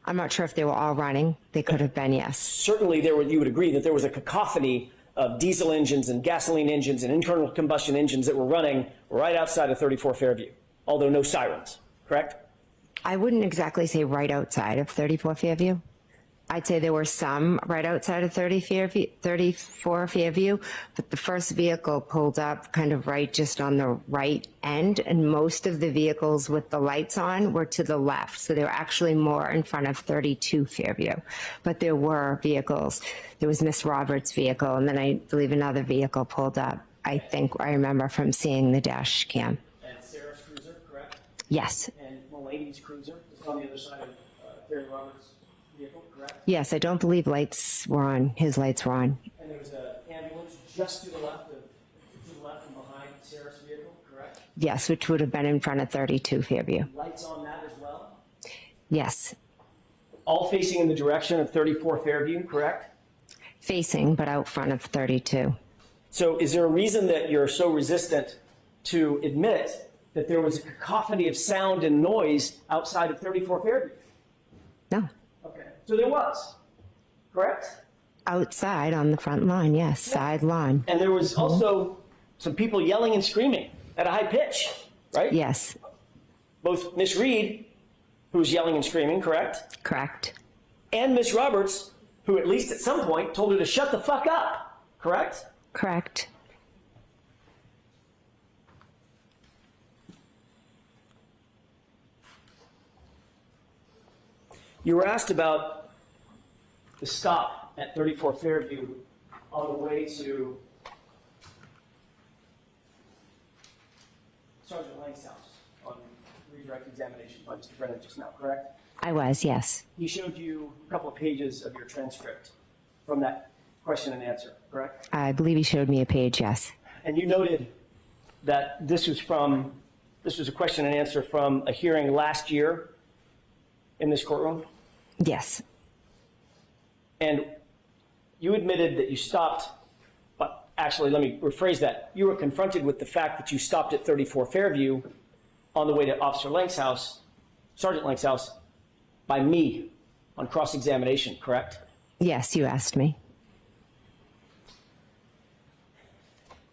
I'm not sure if they were all running. They could have been, yes. Certainly, you would agree that there was a cacophony of diesel engines and gasoline engines and internal combustion engines that were running right outside of 34 Fairview, although no sirens, correct? I wouldn't exactly say right outside of 34 Fairview. I'd say there were some right outside of 34 Fairview, but the first vehicle pulled up kind of right just on the right end, and most of the vehicles with the lights on were to the left. So they were actually more in front of 32 Fairview. But there were vehicles. There was Miss Roberts' vehicle, and then I believe another vehicle pulled up. I think I remember from seeing the dash cam. And Sarah's cruiser, correct? Yes. And Mulaney's cruiser, just on the other side of Terry Roberts' vehicle, correct? Yes, I don't believe lights were on. His lights were on. And there was an ambulance just to the left and behind Sarah's vehicle, correct? Yes, which would have been in front of 32 Fairview. Lights on that as well? Yes, All facing in the direction of 34 Fairview, correct? facing, but out front of 32. So is there a reason that you're so resistant to admit that there was a cacophony of sound and noise outside of 34 Fairview? No, Okay. So there was, correct? outside on the front lawn, yes, side lawn. And there was also some people yelling and screaming at a high pitch, right? Yes, Both Miss Reed, who was yelling and screaming, correct? correct. And Miss Roberts, who at least at some point told her to shut the fuck up, correct? Correct. You were asked about the stop at 34 Fairview on the way to Sergeant Lang's house on redirect examination by Mr. Brennan just now, correct? I was, yes. He showed you a couple of pages of your transcript from that question and answer, correct? I believe he showed me a page, yes. And you noted that this was a question and answer from a hearing last year in this courtroom? Yes, And you admitted that you stopped, but actually, let me rephrase that. You were confronted with the fact that you stopped at 34 Fairview on the way to Officer Lang's house, Sergeant Lang's house, by me on cross-examination, correct? yes, you asked me.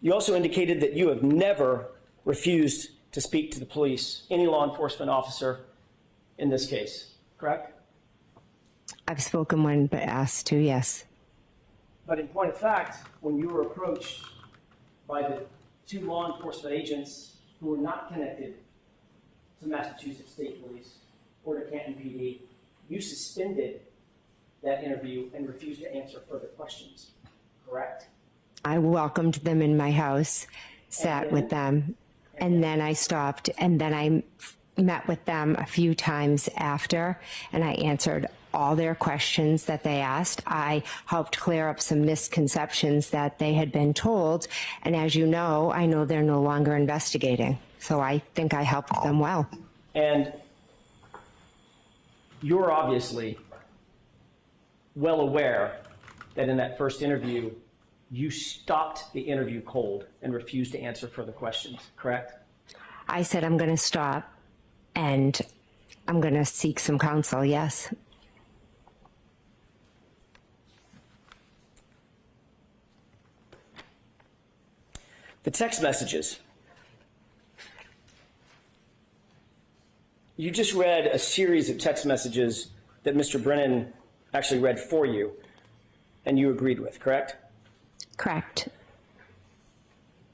You also indicated that you have never refused to speak to the police, any law enforcement officer in this case, correct? I've spoken when but asked to, yes. But in point of fact, when you were approached by the two law enforcement agents who were not connected to Massachusetts State Police or to Canton PD, you suspended that interview and refused to answer further questions, correct? I welcomed them in my house, sat with them, and then I stopped, and then I met with them a few times after, and I answered all their questions that they asked. I helped clear up some misconceptions that they had been told, and as you know, I know they're no longer investigating, so I think I helped them well. And you're obviously well aware that in that first interview, you stopped the interview cold and refused to answer further questions, correct? I said I'm going to stop, and I'm going to seek some counsel, yes. The text messages. You just read a series of text messages that Mr. Brennan actually read for you and you agreed with, correct? Correct.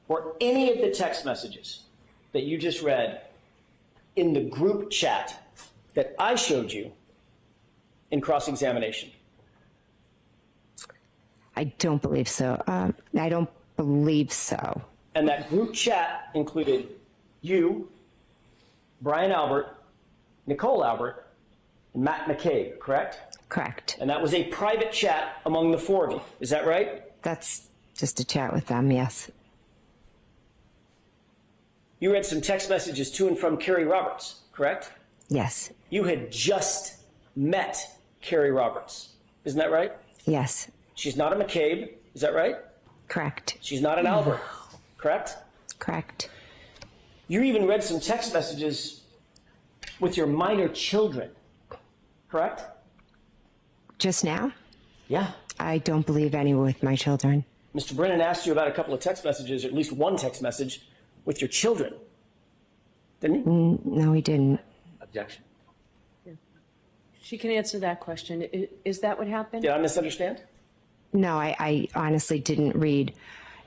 Were any of the text messages that you just read in the group chat that I showed you in cross-examination? I don't believe so. I don't believe so. And that group chat included you, Brian Albert, Nicole Albert, and Matt McCabe, correct? Correct. And that was a private chat among the four of you. Is that right? That's just a chat with them, yes. You read some text messages to and from Carrie Roberts, correct? Yes. You had just met Carrie Roberts. Isn't that right? Yes. She's not a McCabe. Is that right? Correct. She's not an Albert, correct? Correct. You even read some text messages with your minor children, correct? Just now? Yeah. I don't believe any with my children. Mr. Brennan asked you about a couple of text messages, or at least one text message, with your children. Didn't he? No, he didn't. Objection. She can answer that question. Is that what happened? Did I misunderstand? No, I honestly didn't read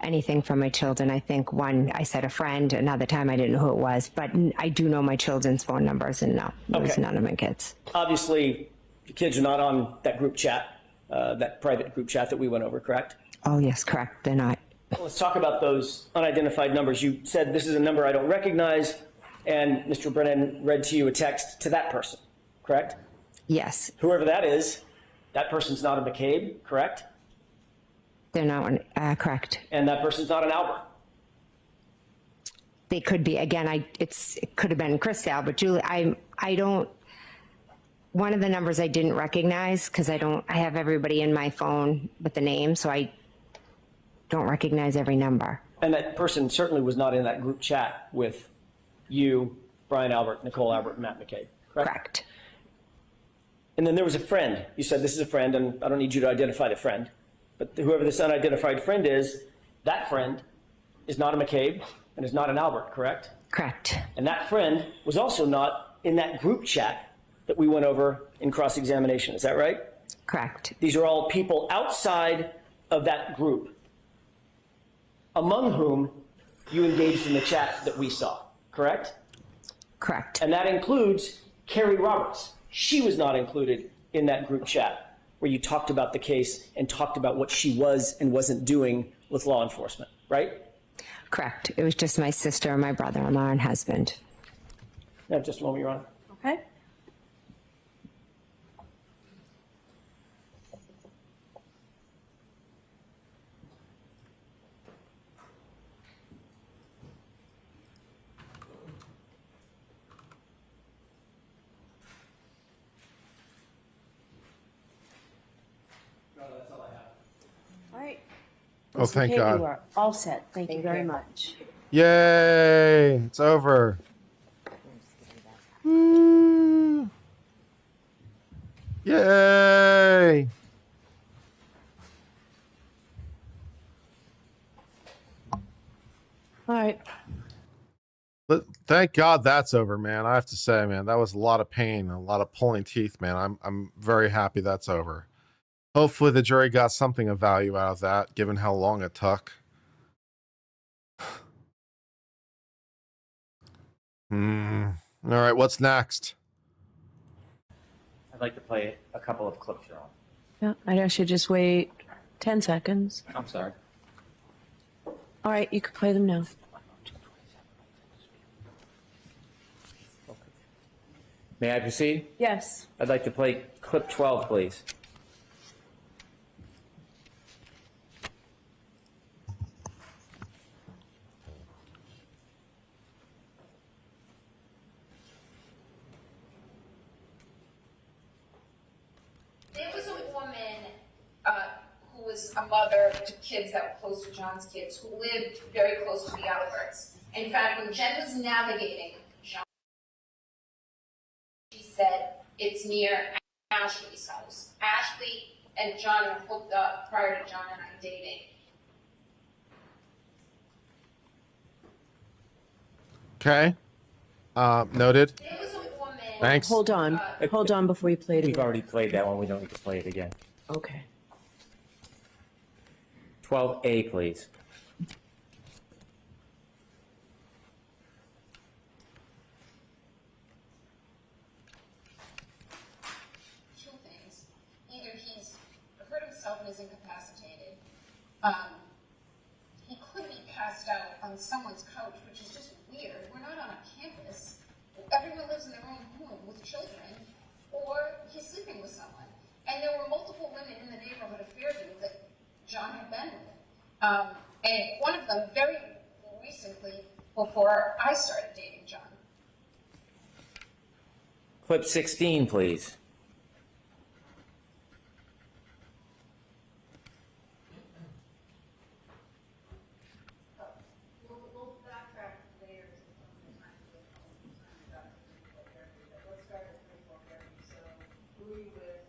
anything from my children. I think one, I said a friend, another time I didn't know who it was, but I do know my children's phone numbers, and no, it was Okay. none of my kids. Obviously, the kids are not on that group chat, that private group chat that we went over, correct? Oh, yes, correct, they're not. Let's talk about those unidentified numbers. You said this is a number I don't recognize, and Mr. Brennan read to you a text to that person, correct? Yes, Whoever that is, that person's not a McCabe, correct? they're not, correct. And that person's not an Albert. They could be, again, it could have been Christelle, but Julie, I don't, one of the numbers I didn't recognize, because I have everybody in my phone with the name, so I don't recognize every number. And that person certainly was not in that group chat with you, Brian Albert, Nicole Albert, and Matt McCabe, correct? Correct. And then there was a friend. You said this is a friend, and I don't need you to identify the friend. But whoever this unidentified friend is, that friend is not a McCabe and is not an Albert, correct? Correct. And that friend was also not in that group chat that we went over in cross-examination. Is that right? Correct. These are all people outside of that group, among whom you engaged in the chat that we saw, correct? Correct. And that includes Carrie Roberts. She was not included in that group chat where you talked about the case and talked about what she was and wasn't doing with law enforcement, right? Correct. It was just my sister, my brother-in-law, and husband. Now, just a moment, Your Honor. Okay. All right. Oh, thank Okay, God. you are all set. Thank you very much. Yay! It's over. Woo. Yay! All right. Thank God that's over, man. I have to say, man, that was a lot of pain, a lot of pulling teeth, man. I'm very happy that's over. Hopefully the jury got something of value out of that, given how long it took. All right, what's next? I'd like to play a couple of clips, Your Honor. Yeah, I'd actually just wait 10 seconds. I'm sorry. All right, you can play them now. May I proceed? Yes. I'd like to play clip 12, please. There was a woman who was a mother to kids that were close to John's kids, who lived very close to the Alberts. In fact, when Jen was navigating John, she said it's near Ashley's house. Ashley and John were hooked up prior to John and I dating. Okay. Noted. There was a woman. Thanks. Hold on. Hold on before you play it We've again. already played that one. We don't need to play it again. Okay. 12A, please. Two things. Either he's hurt himself and is incapacitated. He could be passed out on someone's couch, which is just weird. We're not on a campus. Everyone lives in their own home with children. Or he's sleeping with someone. And there were multiple women in the neighborhood of Fairview that John had been with. And one of them very recently, before I started dating John. Clip 16, please. We'll backtrack later. Let's start at 34 Fairview. So, who are you with?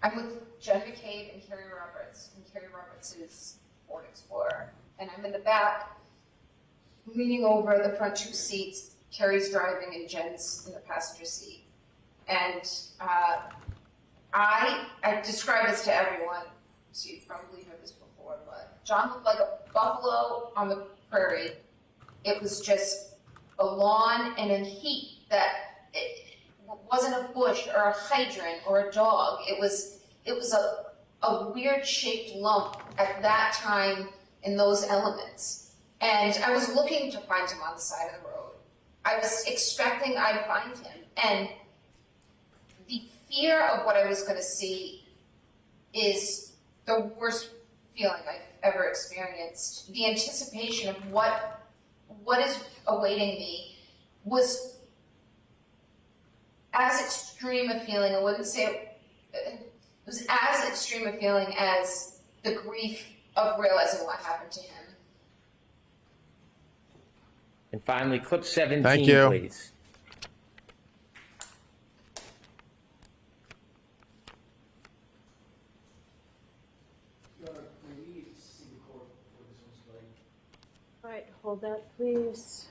I'm with Jen McCabe and Carrie Roberts, and Carrie Roberts is Ford Explorer. And I'm in the back, leaning over the front two seats, Carrie's driving and Jen's in the passenger seat. And I describe this to everyone, so you've probably heard this before, but John looked like a buffalo on the prairie. It was just a lawn and a heat that it wasn't a bush or a hydrant or a dog. It was a weird shaped lump at that time in those elements. And I was looking to find him on the side of the road. I was expecting I'd find him. And the fear of what I was going to see is the worst feeling I've ever experienced. The anticipation of what is awaiting me was as extreme a feeling. I wouldn't say it was as extreme a feeling as the grief of realizing what happened to him. And finally, clip 17, Thank you. please. All right, hold that, please.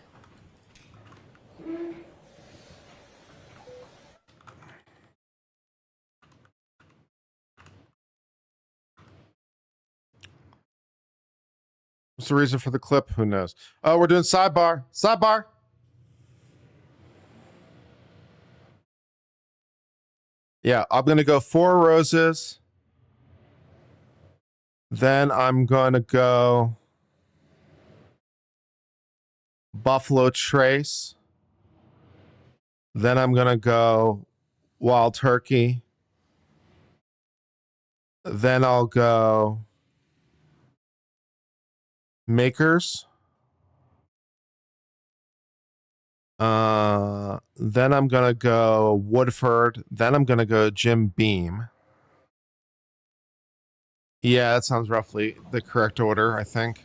What's the reason for the clip? Who knows? Oh, we're doing sidebar. Sidebar. Yeah, I'm going to go 4 roses. Then I'm going to go Buffalo Trace. Then I'm going to go Wild Turkey. Then I'll go Makers. Then I'm going to go Woodford. Then I'm going to go Jim Beam. Yeah, that sounds roughly the correct order, I think.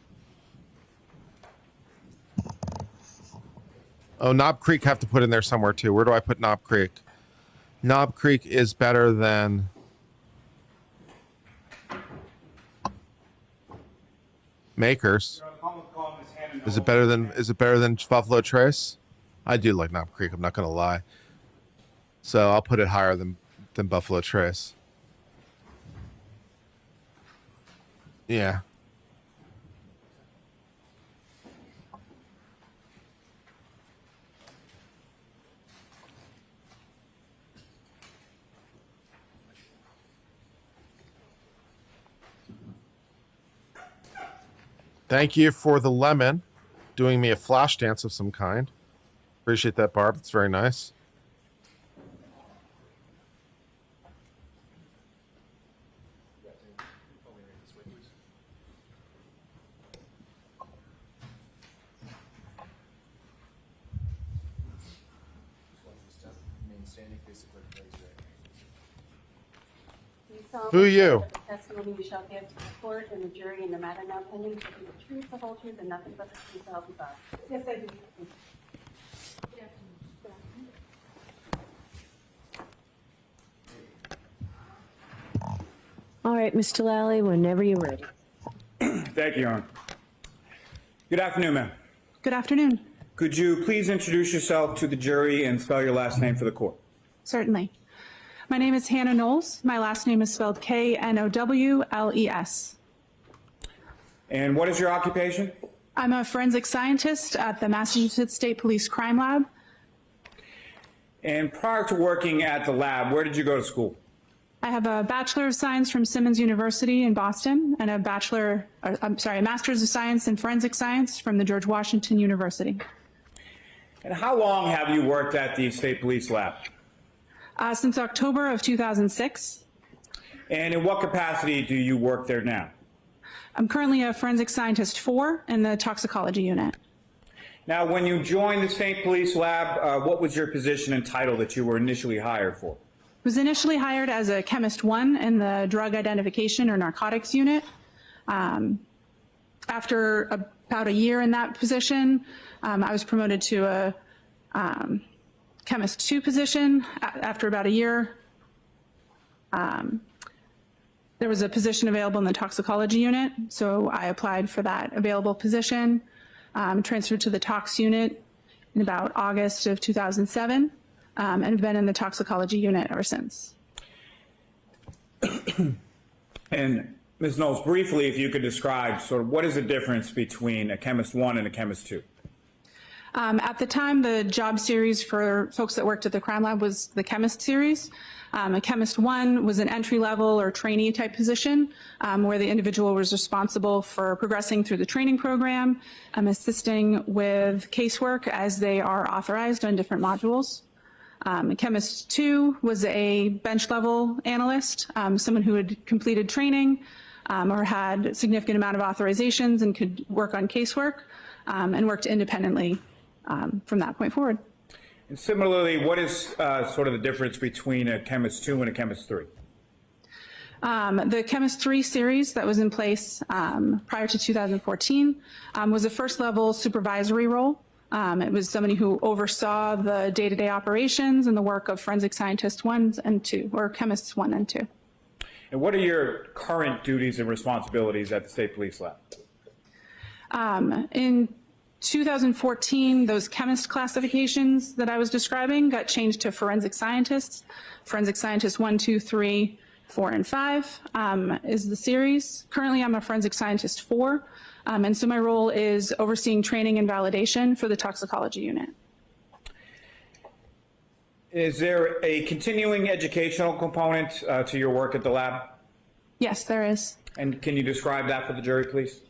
Oh, Knob Creek have to put in there somewhere too. Where do I put Knob Creek? Knob Creek is better than Makers. Is it better than Buffalo Trace? I do like Knob Creek, I'm not gonna lie. So I'll put it higher than Buffalo Trace. Yeah. Thank you for the lemon, doing me a flash dance of some kind. Appreciate that, Barb. It's very nice. Who are you? The testimony you shall give to the court and the jury in the matter now pending shall be the truth, the whole truth, and nothing but the truth, so help you God. Yes, I do. All right, Mr. Lally, whenever you're ready. Thank you, Your Honor. Good afternoon, ma'am. Good afternoon. Could you please introduce yourself to the jury and spell your last name for the court? Certainly. My name is Hannah Knowles. My last name is spelled Knowles. And what is your occupation? I'm a forensic scientist at the Massachusetts State Police Crime Lab. And prior to working at the lab, where did you go to school? I have a Bachelor of Science from Simmons University in Boston and a Master's of Science in Forensic Science from the George Washington University. And how long have you worked at the State Police Lab? Since October of 2006. And in what capacity do you work there now? I'm currently a Forensic Scientist 4 in the Toxicology unit. Now, when you joined the State Police Lab, what was your position and title that you were initially hired for? I was initially hired as a Chemist 1 in the Drug Identification or Narcotics unit. After about a year in that position, I was promoted to a Chemist 2 position. After about a year, there was a position available in the Toxicology unit, so I applied for that available position, transferred to the Tox unit, in about August of 2007, and have been in the toxicology unit ever since. And Ms. Knowles, briefly, if you could describe sort of what is the difference between a chemist 1 and a chemist 2? At the time, the job series for folks that worked at the crime lab was the chemist series. A chemist 1 was an entry-level or trainee type position where the individual was responsible for progressing through the training program, assisting with casework as they are authorized on different modules. Chemist 2 was a bench-level analyst, someone who had completed training or had a significant amount of authorizations and could work on casework and worked independently from that point forward. And similarly, what is sort of the difference between a chemist 2 and a chemist 3? The Chemist 3 series that was in place prior to 2014 was a first-level supervisory role. It was somebody who oversaw the day-to-day operations and the work of forensic scientists 1 and 2, or chemists 1 and 2. And what are your current duties and responsibilities at the State Police Lab? In 2014, those chemist classifications that I was describing got changed to forensic scientists. Forensic scientists 1, 2, 3, 4, and 5 is the series. Currently, I'm a forensic scientist 4, and so my role is overseeing training and validation for the toxicology unit. Is there a continuing educational component to your work at the lab? Yes, there is. And can you describe that for the jury, please?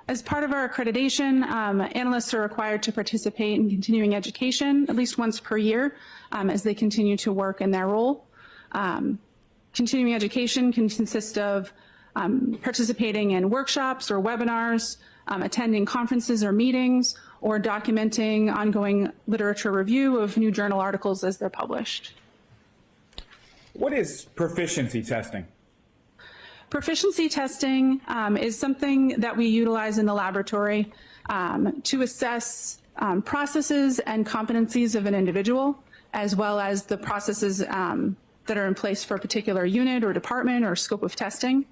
As part of our accreditation, analysts are required to participate in continuing education at least once per year as they continue to work in their role. Continuing education can consist of participating in workshops or webinars, attending conferences or meetings, or documenting ongoing literature review of new journal articles as they're published. What is proficiency testing? Proficiency testing is something that we utilize in the laboratory to assess processes and competencies of an individual, as well as the processes that are in place for a particular unit or department or scope of testing.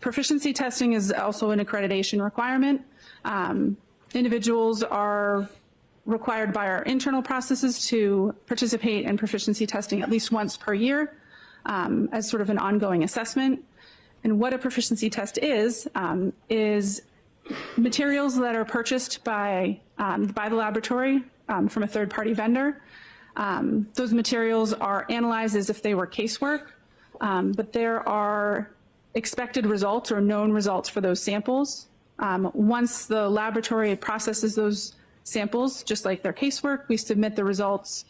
Proficiency testing is also an accreditation requirement. Individuals are required by our internal processes to participate in proficiency testing at least once per year as sort of an ongoing assessment. And what a proficiency test is materials that are purchased by the laboratory from a third-party vendor. Those materials are analyzed as if they were casework, but there are expected results or known results for those samples. Once the laboratory processes those samples, just like their casework, we submit the results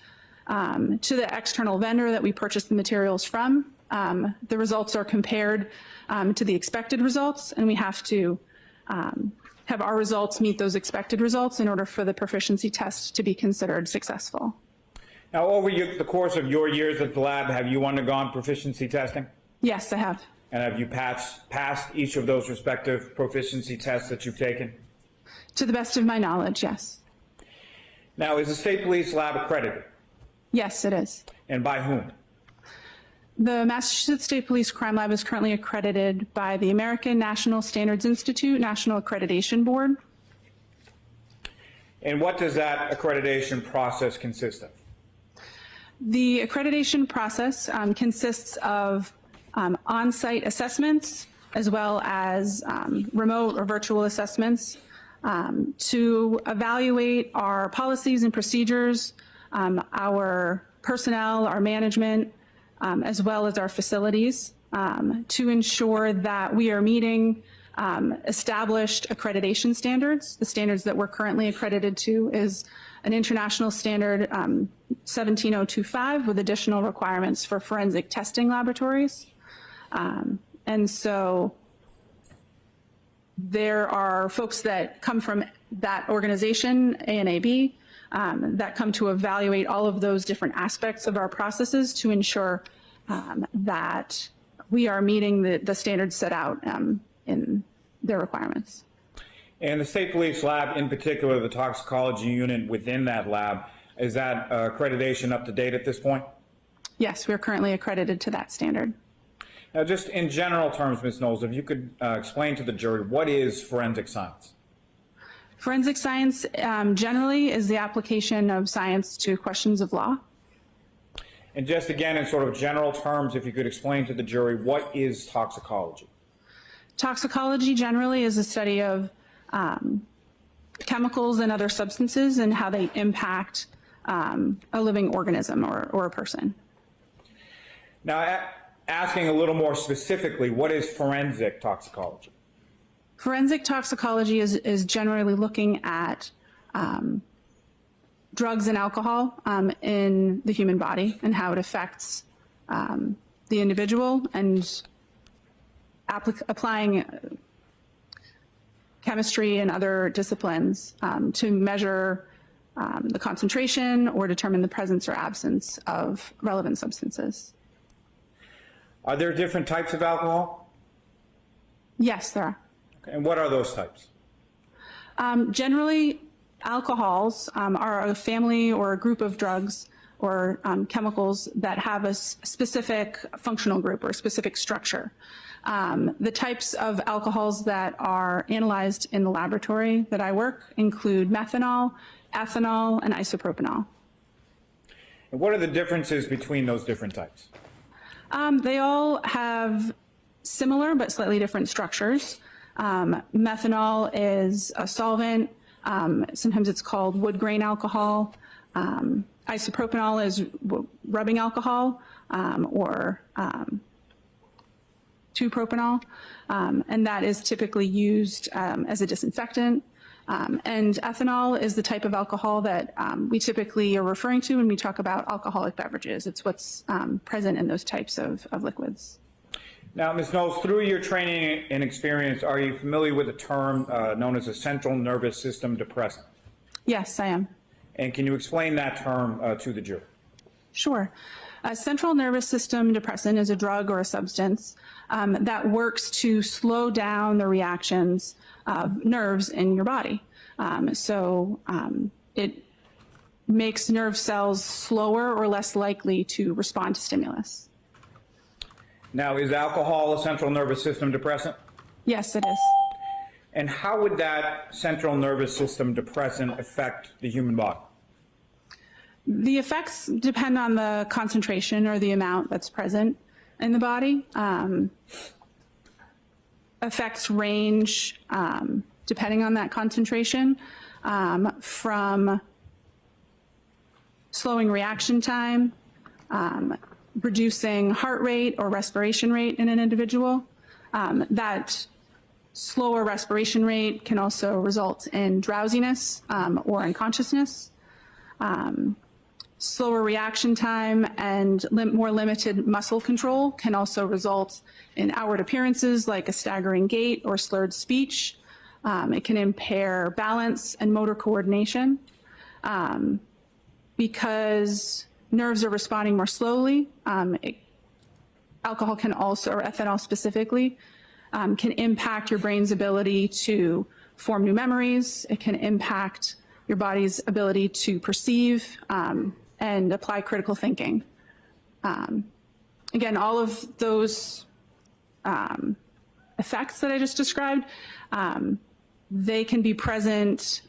to the external vendor that we purchased the materials from. The results are compared to the expected results, and we have to have our results meet those expected results in order for the proficiency test to be considered successful. Now, over the course of your years at the lab, have you undergone proficiency testing? Yes, I have. And have you passed each of those respective proficiency tests that you've taken? To the best of my knowledge, yes. Now, is the State Police Lab accredited? Yes, it is. And by whom? The Massachusetts State Police Crime Lab is currently accredited by the American National Standards Institute National Accreditation Board. And what does that accreditation process consist of? The accreditation process consists of on-site assessments as well as remote or virtual assessments to evaluate our policies and procedures, our personnel, our management, as well as our facilities to ensure that we are meeting established accreditation standards. The standards that we're currently accredited to is an international standard 17025 with additional requirements for forensic testing laboratories. And so there are folks that come from that organization, ANAB, that come to evaluate all of those different aspects of our processes to ensure that we are meeting the standards set out in their requirements. And the State Police Lab, in particular, the toxicology unit within that lab, is that accreditation up to date at this point? Yes, we're currently accredited to that standard. Now, just in general terms, Ms. Knowles, if you could explain to the jury, what is forensic science? Forensic science generally is the application of science to questions of law. And just again, in sort of general terms, if you could explain to the jury, what is toxicology? Toxicology generally is a study of chemicals and other substances and how they impact a living organism or a person. Now, asking a little more specifically, what is forensic toxicology? Forensic toxicology is generally looking at drugs and alcohol in the human body and how it affects the individual, and applying chemistry and other disciplines to measure the concentration or determine the presence or absence of relevant substances. Are there different types of alcohol? Yes, there are. And what are those types? Generally, alcohols are a family or a group of drugs or chemicals that have a specific functional group or a specific structure. The types of alcohols that are analyzed in the laboratory that I work include methanol, ethanol, and isopropanol. And what are the differences between those different types? They all have similar but slightly different structures. Methanol is a solvent. Sometimes it's called wood grain alcohol. Isopropanol is rubbing alcohol or 2-propanol, and that is typically used as a disinfectant. And ethanol is the type of alcohol that we typically are referring to when we talk about alcoholic beverages. It's what's present in those types of liquids. Now, Ms. Knowles, through your training and experience, are you familiar with a term known as a central nervous system depressant? Yes, I am. And can you explain that term to the jury? Sure. A central nervous system depressant is a drug or a substance that works to slow down the reactions of nerves in your body. It makes nerve cells slower or less likely to respond to stimulus. Now, is alcohol a central nervous system depressant? Yes, it is. And how would that central nervous system depressant affect the human body? The effects depend on the concentration or the amount that's present in the body. Effects range, depending on that concentration, from slowing reaction time, reducing heart rate or respiration rate in an individual. That slower respiration rate can also result in drowsiness or unconsciousness. Slower reaction time and more limited muscle control can also result in outward appearances like a staggering gait or slurred speech. It can impair balance and motor coordination. Because nerves are responding more slowly, alcohol can also, or ethanol specifically, can impact your brain's ability to form new memories. It can impact your body's ability to perceive and apply critical thinking. Again, all of those effects that I just described, they can be present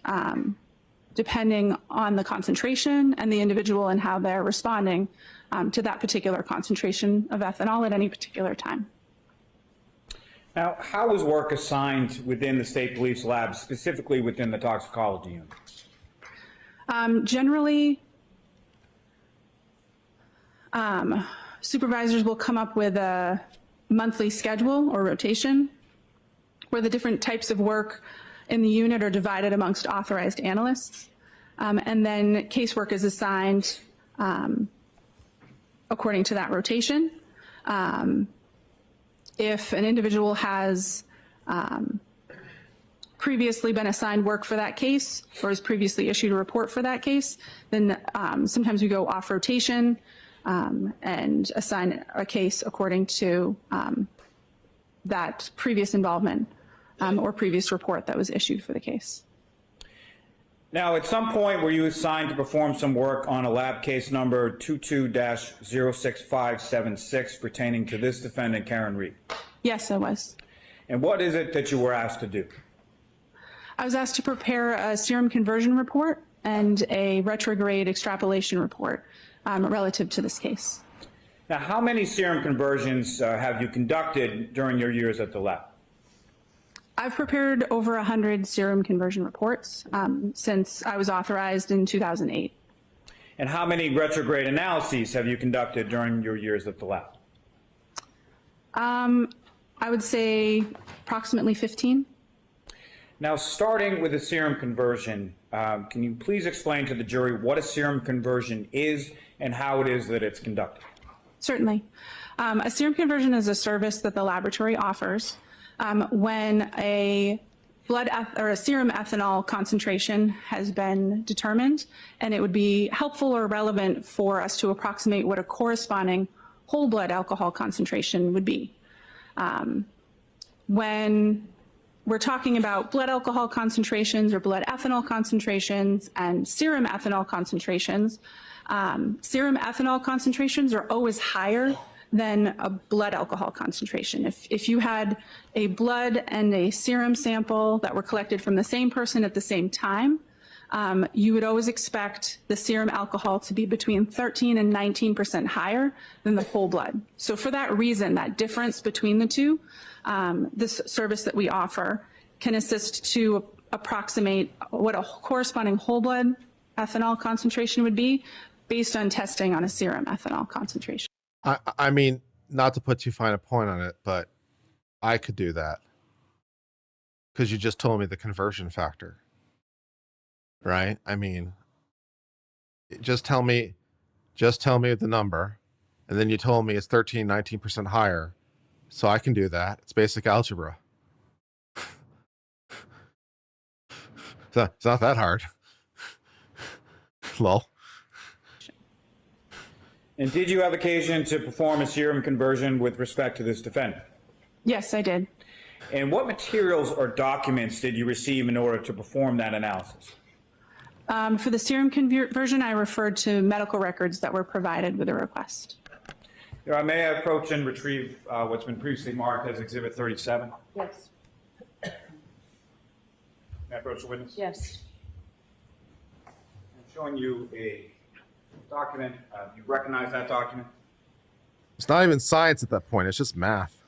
depending on the concentration and the individual and how they're responding to that particular concentration of ethanol at any particular time. Now, how was work assigned within the state police lab, specifically within the toxicology unit? Generally, supervisors will come up with a monthly schedule or rotation where the different types of work in the unit are divided amongst authorized analysts. And then casework is assigned according to that rotation. If an individual has previously been assigned work for that case or has previously issued a report for that case, then sometimes we go off rotation and assign a case according to that previous involvement or previous report that was issued for the case. Now, at some point, were you assigned to perform some work on a lab case number 22-06576 pertaining to this defendant, Karen Reed? Yes, I was. And what is it that you were asked to do? I was asked to prepare a serum conversion report and a retrograde extrapolation report relative to this case. Now, how many serum conversions have you conducted during your years at the lab? I've prepared over 100 serum conversion reports since I was authorized in 2008. And how many retrograde analyses have you conducted during your years at the lab? I would say approximately 15. Now, starting with a serum conversion, can you please explain to the jury what a serum conversion is and how it is that it's conducted? Certainly. A serum conversion is a service that the laboratory offers when a serum ethanol concentration has been determined, and it would be helpful or relevant for us to approximate what a corresponding whole blood alcohol concentration would be. When we're talking about blood alcohol concentrations or blood ethanol concentrations and serum ethanol concentrations are always higher than a blood alcohol concentration. If you had a blood and a serum sample that were collected from the same person at the same time, you would always expect the serum alcohol to be between 13 and 19% higher than the whole blood. So for that reason, that difference between the two, this service that we offer can assist to approximate what a corresponding whole blood ethanol concentration would be based on testing on a serum ethanol concentration. I mean, not to put too fine a point on it, but I could do that because you just told me the conversion factor, right? I mean, just tell me the number, and then you told me it's 13, 19% higher, so I can do that. It's basic algebra. It's not that hard. Lol. And did you have occasion to perform a serum conversion with respect to this defendant? Yes, I did. And what materials or documents did you receive in order to perform that analysis? For the serum conversion, I referred to medical records that were provided with a request. May I approach and retrieve what's been previously marked as Exhibit 37? Yes. May I approach the witness? Yes. I'm showing you a document. You recognize that document? It's not even science at that point. It's just math.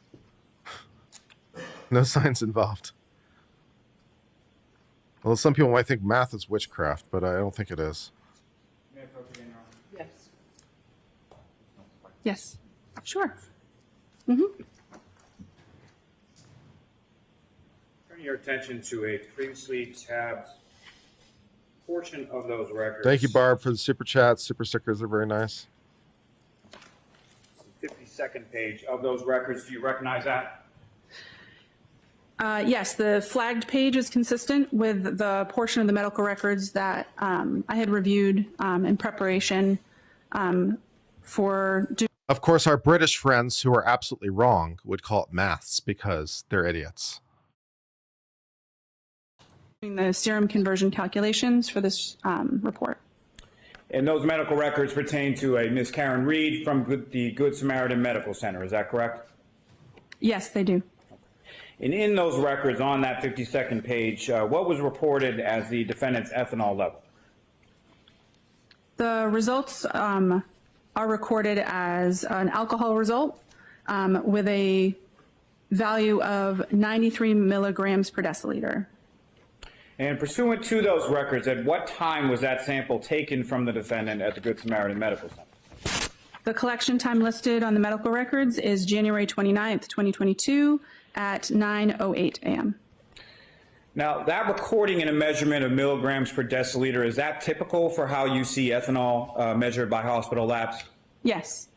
No science involved. Well, some people might think math is witchcraft, but I don't think it is. May I approach again, Your Honor? Yes. Yes, sure. Turning your attention to a previously tabbed portion of those records. Thank you, Barb, for the super chats. Super stickers are very nice. 52nd page of those records. Do you recognize that? Yes, the flagged page is consistent with the portion of the medical records that I had reviewed in preparation for. Of course, our British friends who are absolutely wrong would call it maths because they're idiots. The serum conversion calculations for this report. And those medical records pertain to a Ms. Karen Reed from the Good Samaritan Medical Center. Is that correct? Yes, they do. And in those records on that 52nd page, what was reported as the defendant's ethanol level? The results are recorded as an alcohol result with a value of 93 milligrams per deciliter. And pursuant to those records, at what time was that sample taken from the defendant at the Good Samaritan Medical Center? The collection time listed on the medical records is January 29th, 2022 at 9:08 a.m. Now, that recording and a measurement of milligrams per deciliter, is that typical for how you see ethanol measured by hospital labs? Yes.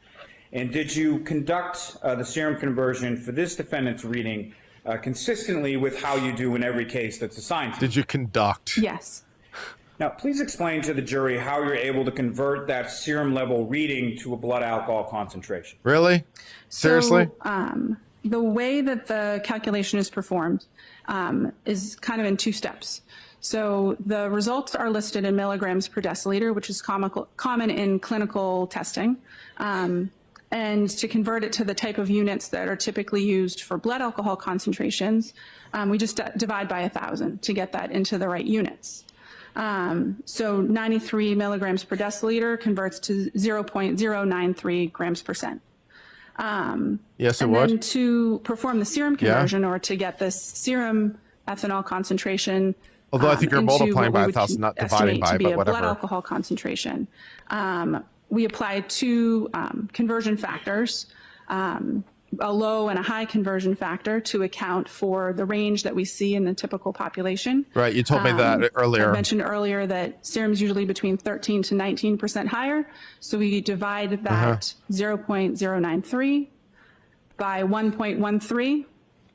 And did you conduct the serum conversion for this defendant's reading consistently with how you do in every case that's assigned to you? Did you conduct? Yes. Now, please explain to the jury how you're able to convert that serum level reading to a blood alcohol concentration. Really? Seriously? So, the way that the calculation is performed is kind of in two steps. So the results are listed in milligrams per deciliter, which is common in clinical testing. And to convert it to the type of units that are typically used for blood alcohol concentrations, we just divide by 1,000 to get that into the right units. So 93 milligrams per deciliter converts to 0.093 grams per cent. Yes, it and would. then to perform the serum conversion, or to get this serum ethanol concentration, Although I think you're into multiplying what we by would 1,000, not estimate dividing by, to be but a whatever. blood alcohol concentration. We apply two conversion factors, a low and a high conversion factor, to account for the range that we see in the typical population. Right, you told me that earlier. I mentioned earlier that serum is usually between 13 to 19% higher. So we divide that 0.093 by 1.13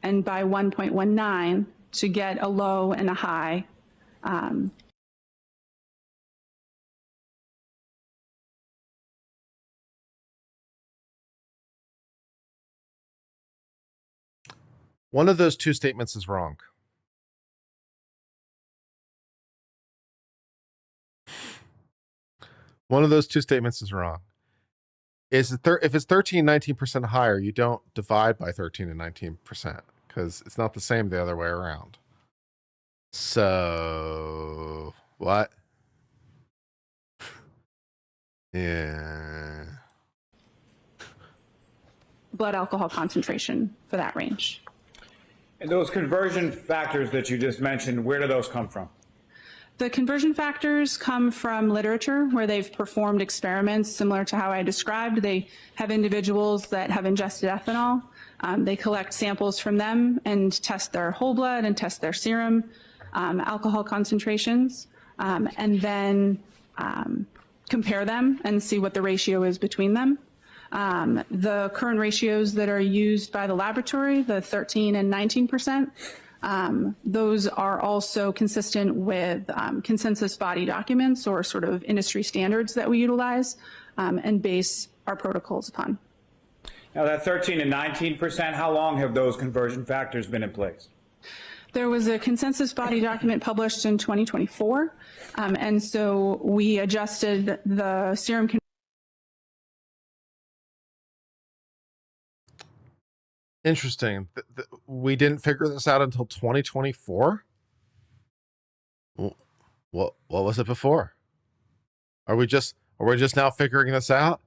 and by 1.19 to get a low and a high. One of those two statements is wrong. One of those two statements is wrong. If it's 13, 19% higher, you don't divide by 13 and 19% because it's not the same the other way around. So, what? Yeah. Blood alcohol concentration for that range. And those conversion factors that you just mentioned, where do those come from? The conversion factors come from literature where they've performed experiments similar to how I described. They have individuals that have ingested ethanol. They collect samples from them and test their whole blood and test their serum alcohol concentrations, and then compare them and see what the ratio is between them. The current ratios that are used by the laboratory, the 13 and 19%, those are also consistent with consensus body documents or sort of industry standards that we utilize and base our protocols upon. Now that 13 and 19%, how long have those conversion factors been in place? There was a consensus body document published in 2024, and so we adjusted the serum. Interesting. We didn't figure this out until 2024. What was it before? Are we just now figuring this out?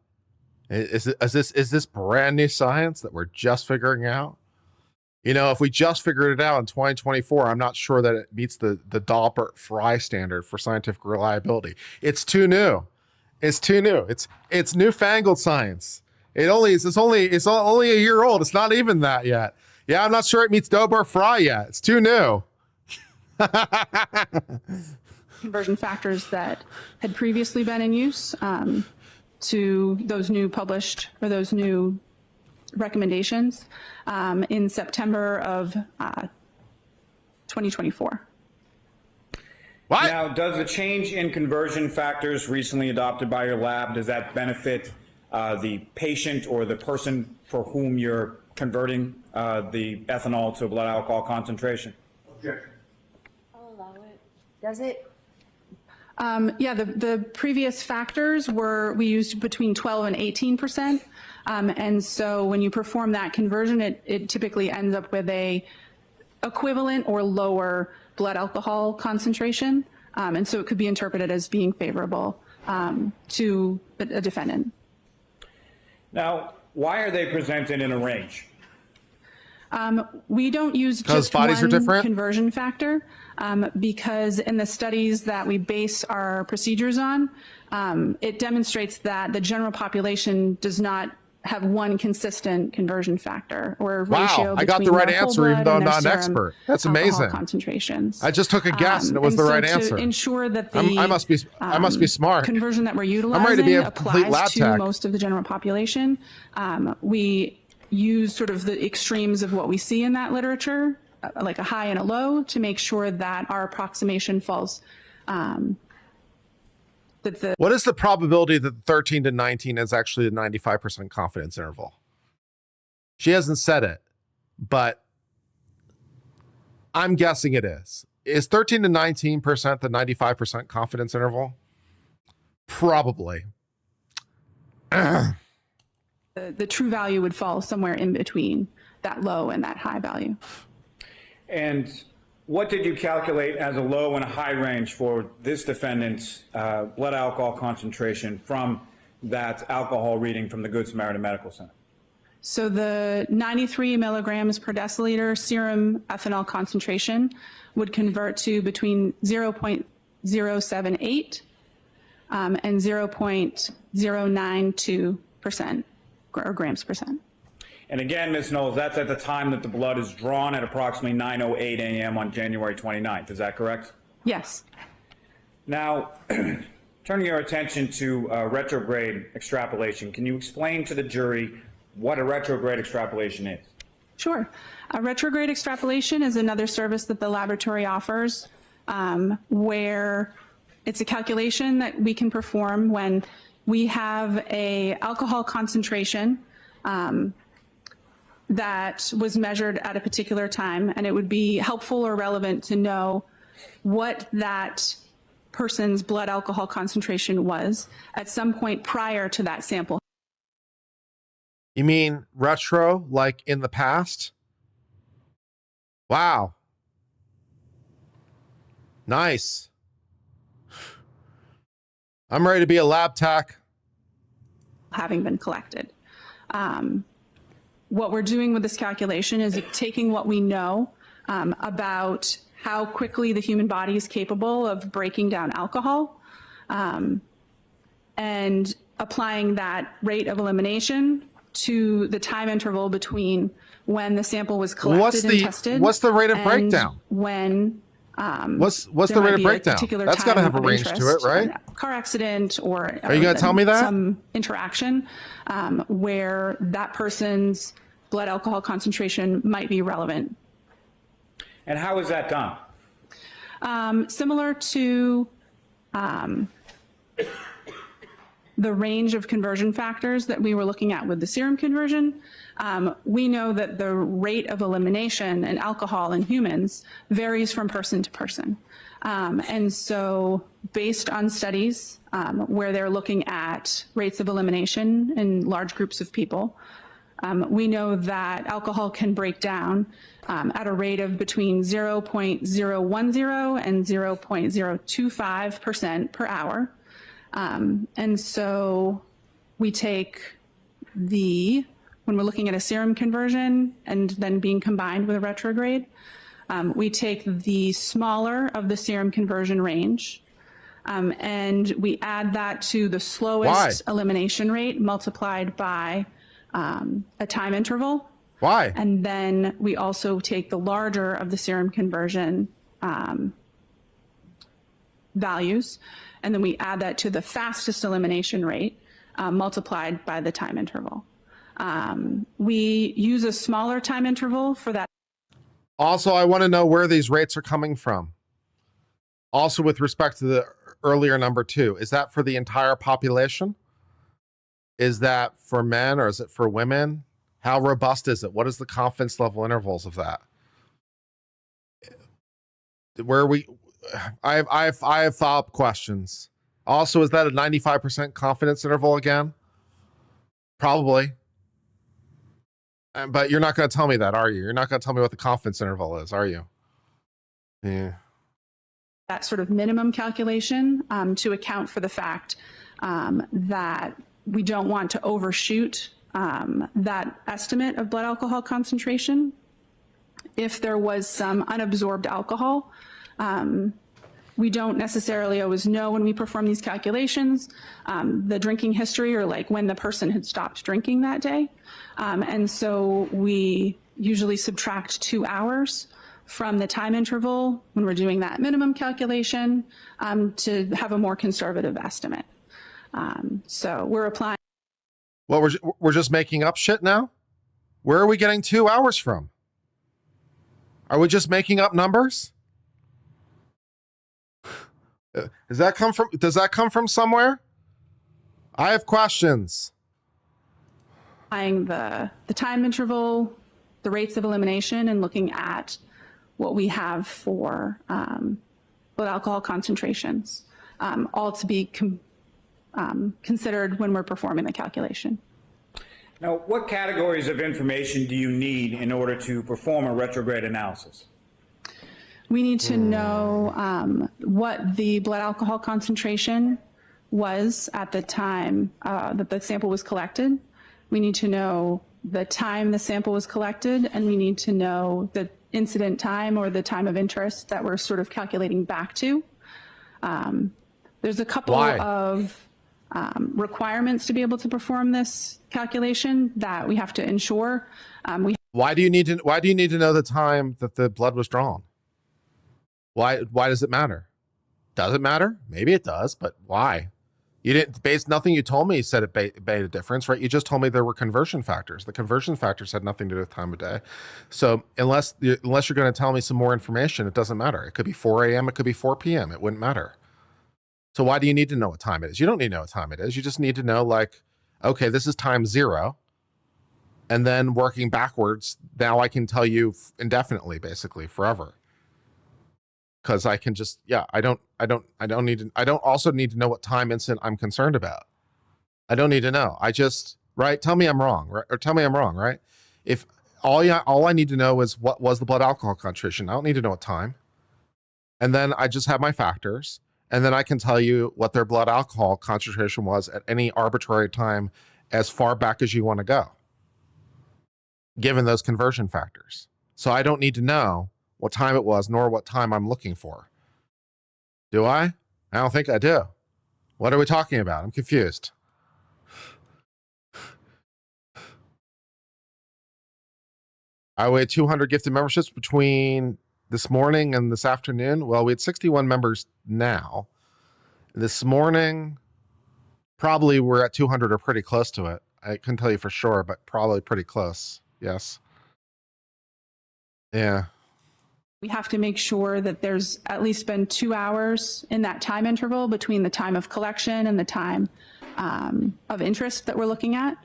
Is this brand new science that we're just figuring out? You know, if we just figured it out in 2024, I'm not sure that it meets the Daubert-Frye standard for scientific reliability. It's too new. It's too new. It's newfangled science. It's only a year old. It's not even that yet. Yeah, I'm not sure it meets Daubert-Frye yet. It's too new. Conversion factors that had previously been in use to those new published or those new recommendations in September of 2024. What? Now, does the change in conversion factors recently adopted by your lab, does that benefit the patient or the person for whom you're converting the ethanol to blood alcohol concentration? Objection. I'll allow it. Does it? Yeah, the previous factors we used between 12 and 18%. And so when you perform that conversion, it typically ends up with a equivalent or lower blood alcohol concentration. And so it could be interpreted as being favorable to a defendant. Now, why are they presented in a range? We don't use just bodies are one different? conversion factor because in the studies that we base our procedures on, it demonstrates that the general population does not have one consistent conversion factor or ratio. Wow, I got the right answer even though I'm not an expert. That's amazing. Concentrations. I just took a guess and it was the right answer. To ensure that I must be smart. Conversion that we're I'm utilizing ready to be a complete lab applies to tech. most of the general population. We use sort of the extremes of what we see in that literature, like a high and a low, to make sure that our approximation falls. What is the probability that 13 to 19 is actually a 95% confidence interval? She hasn't said it, but I'm guessing it is. Is 13 to 19% the 95% confidence interval? Probably. The the true value would fall somewhere in between that low and that high value. And what did you calculate as a low and a high range for this defendant's blood alcohol concentration from that alcohol reading from the Good Samaritan Medical Center? So the 93 milligrams per deciliter serum ethanol concentration would convert to between 0.078 and 0.092% or grams percent. And again, Ms. Knowles, that's at the time that the blood is drawn at approximately 9:08 a.m. on January 29th. Is that correct? Yes. Now, turning your attention to retrograde extrapolation, can you explain to the jury what a retrograde extrapolation is? Sure. Retrograde extrapolation is another service that the laboratory offers where it's a calculation that we can perform when we have a alcohol concentration that was measured at a particular time, and it would be helpful or relevant to know what that person's blood alcohol concentration was at some point prior to that sample. You mean retro, like in the past? Wow. Nice. I'm ready to be a lab tech. Having been collected. What we're doing with this calculation is taking what we know about how quickly the human body is capable of breaking down alcohol and applying that rate of elimination to the time interval between when the sample was collected and tested. What's the rate of and breakdown? When what's there the might rate of be a breakdown? particular That's got to time have a of range to it, interest, right? a car accident or Are you going to tell me that? some interaction where that person's blood alcohol concentration might be relevant. And how is that done? Similar to the range of conversion factors that we were looking at with the serum conversion, we know that the rate of elimination in alcohol in humans varies from person to person. And so based on studies where they're looking at rates of elimination in large groups of people, we know that alcohol can break down at a rate of between 0.010 and 0.025% per hour. And so we take when we're looking at a serum conversion and then being combined with a retrograde, we take the smaller of the serum conversion range and we add that to the slowest elimination rate multiplied by a time interval. Why? And then we also take the larger of the serum conversion values, and then we add that to the fastest elimination rate multiplied by the time interval. We use a smaller time interval for that. Also, I want to know where these rates are coming from. Also, with respect to the earlier number 2, is that for the entire population? Is that for men or is it for women? How robust is it? What is the confidence level intervals of that? I have follow-up questions. Also, is that a 95% confidence interval again? Probably. But you're not going to tell me that, are you? You're not going to tell me what the confidence interval is, are you? Yeah. That sort of minimum calculation to account for the fact that we don't want to overshoot that estimate of blood alcohol concentration. If there was some unabsorbed alcohol, we don't necessarily always know when we perform these calculations, the drinking history or like when the person had stopped drinking that day. And so we usually subtract 2 hours from the time interval when we're doing that minimum calculation to have a more conservative estimate. So we're applying. Well, we're just making up shit now? Where are we getting 2 hours from? Are we just making up numbers? Does that come from somewhere? I have questions. Applying the time interval, the rates of elimination, and looking at what we have for blood alcohol concentrations, all to be considered when we're performing the calculation. Now, what categories of information do you need in order to perform a retrograde analysis? We need to know what the blood alcohol concentration was at the time that the sample was collected. We need to know the time the sample was collected, and we need to know the incident time or the time of interest that we're sort of calculating back to. There's a couple of requirements to be able to perform this calculation that we have to ensure. Why do you need to know the time that the blood was drawn? Why does it matter? Does it matter? Maybe it does, but why? You didn't base nothing you told me said it made a difference, right? You just told me there were conversion factors. The conversion factors had nothing to do with time of day. So unless you're going to tell me some more information, it doesn't matter. It could be 4 a.m. It could be 4 p.m. It wouldn't matter. So why do you need to know what time it is? You don't need to know what time it is. You just need to know, like, okay, this is time 0. And then working backwards, now I can tell you indefinitely, basically forever. Because I can just, I don't also need to know what time instant I'm concerned about. I don't need to know. I just, right? Tell me I'm wrong, right? Or tell me I'm wrong, right? If all I need to know is what was the blood alcohol concentration. I don't need to know what time. And then I just have my factors, and then I can tell you what their blood alcohol concentration was at any arbitrary time as far back as you want to go, given those conversion factors. So I don't need to know what time it was, nor what time I'm looking for. Do I? I don't think I do. What are we talking about? I'm confused. I weighed 200 gifted memberships between this morning and this afternoon. Well, we had 61 members now. This morning, probably we're at 200 or pretty close to it. I couldn't tell you for sure, but probably pretty close. Yes. Yeah. We have to make sure that there's at least been 2 hours in that time interval between the time of collection and the time of interest that we're looking at.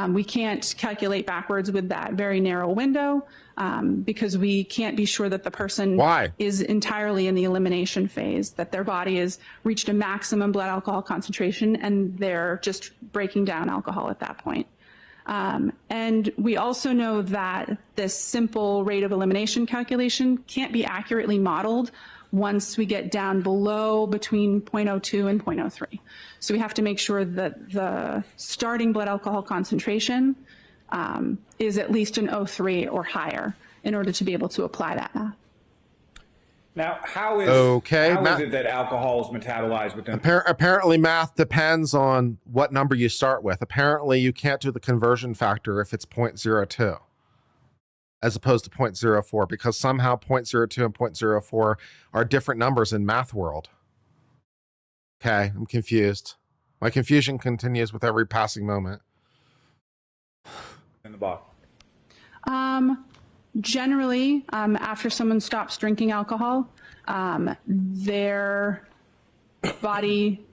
We can't calculate backwards with that very narrow window because we can't be sure that the person is entirely in the elimination phase, that their body has reached a maximum blood alcohol concentration and they're just breaking down alcohol at that point. And we also know that this simple rate of elimination calculation can't be accurately modeled once we get down below between 0.02 and 0.03. So we have to make sure that the starting blood alcohol concentration is at least an 0.03 or higher in order to be able to apply that math. Now, how is it that alcohol is metabolized within? Apparently, math depends on what number you start with. Apparently, you can't do the conversion factor if it's 0.02 as opposed to 0.04 because somehow 0.02 and 0.04 are different numbers in math world. Okay, I'm confused. My confusion continues with every passing moment. In the box. Generally, after someone stops drinking alcohol, their body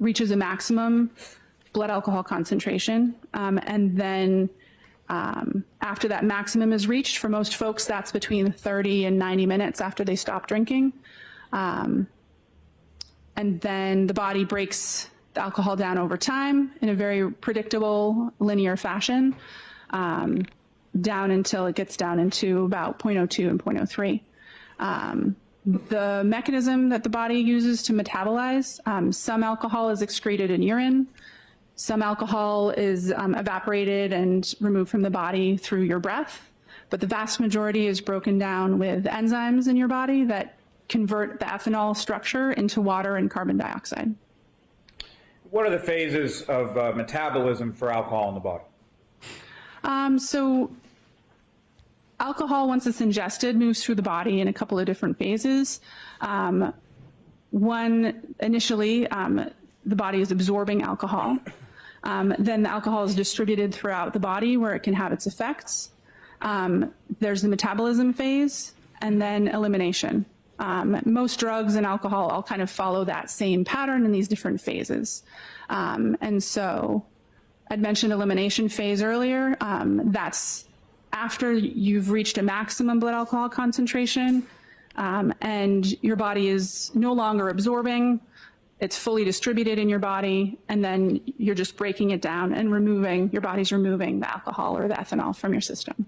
reaches a maximum blood alcohol concentration. And then after that maximum is reached, for most folks, that's between 30 and 90 minutes after they stop drinking. And then the body breaks the alcohol down over time in a very predictable, linear fashion. Down until it gets down into about 0.02 and 0.03. The mechanism that the body uses to metabolize, some alcohol is excreted in urine, some alcohol is evaporated and removed from the body through your breath, but the vast majority is broken down with enzymes in your body that convert the ethanol structure into water and carbon dioxide. What are the phases of metabolism for alcohol in the body? So alcohol, once it's ingested, moves through the body in a couple of different phases. One, initially, the body is absorbing alcohol. Then the alcohol is distributed throughout the body where it can have its effects. There's the metabolism phase and then elimination. Most drugs and alcohol all kind of follow that same pattern in these different phases. And so I'd mentioned elimination phase earlier. That's after you've reached a maximum blood alcohol concentration and your body is no longer absorbing it's fully distributed in your body, and then you're just breaking it down and your body's removing the alcohol or the ethanol from your system.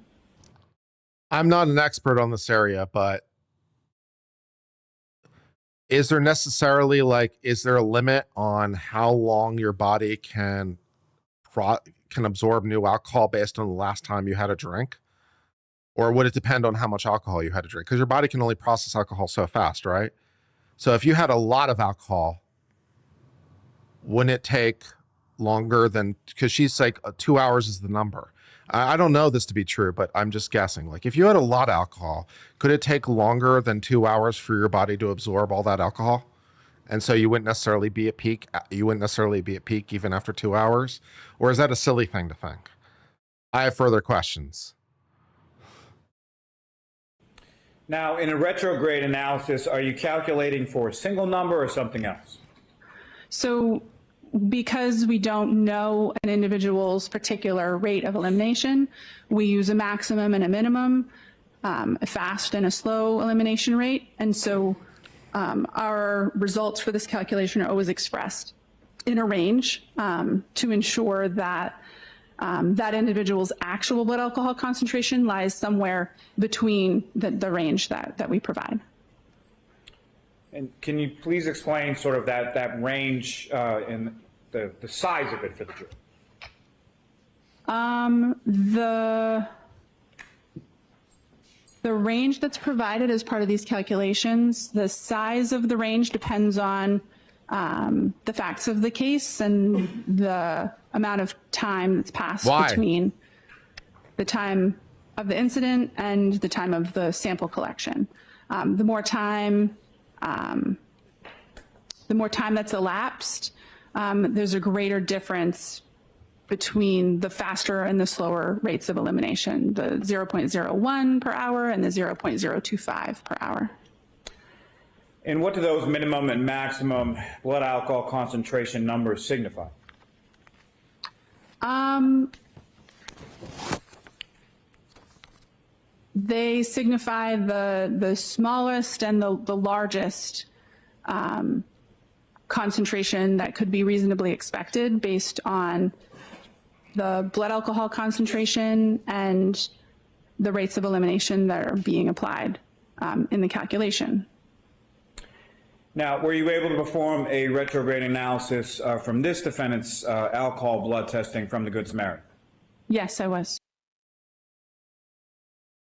I'm not an expert on this area, but is there necessarily is there a limit on how long your body can absorb new alcohol based on the last time you had a drink? Or would it depend on how much alcohol you had to drink? Because your body can only process alcohol so fast, right? So if you had a lot of alcohol, wouldn't it take longer than, because she's like 2 hours is the number. I don't know this to be true, but I'm just guessing. Like if you had a lot of alcohol, could it take longer than 2 hours for your body to absorb all that alcohol? And so you wouldn't necessarily be at peak. You wouldn't necessarily be at peak even after 2 hours? Or is that a silly thing to think? I have further questions. Now, in a retrograde analysis, are you calculating for a single number or something else? So because we don't know an individual's particular rate of elimination, we use a maximum and a minimum, a fast and a slow elimination rate. And so our results for this calculation are always expressed in a range to ensure that that individual's actual blood alcohol concentration lies somewhere between the range that we provide. And can you please explain sort of that range and the size of it for the jury? The range that's provided as part of these calculations, the size of the range depends on the facts of the case and the amount of time that's passed between the time of the incident and the time of the sample collection. The more time that's elapsed, there's a greater difference between the faster and the slower rates of elimination, the 0.01 per hour and the 0.025 per hour. And what do those minimum and maximum blood alcohol concentration numbers signify? They signify the smallest and the largest concentration that could be reasonably expected based on the blood alcohol concentration and the rates of elimination that are being applied in the calculation. Now, were you able to perform a retrograde analysis from this defendant's alcohol blood testing from the Good Samaritan? Yes, I was.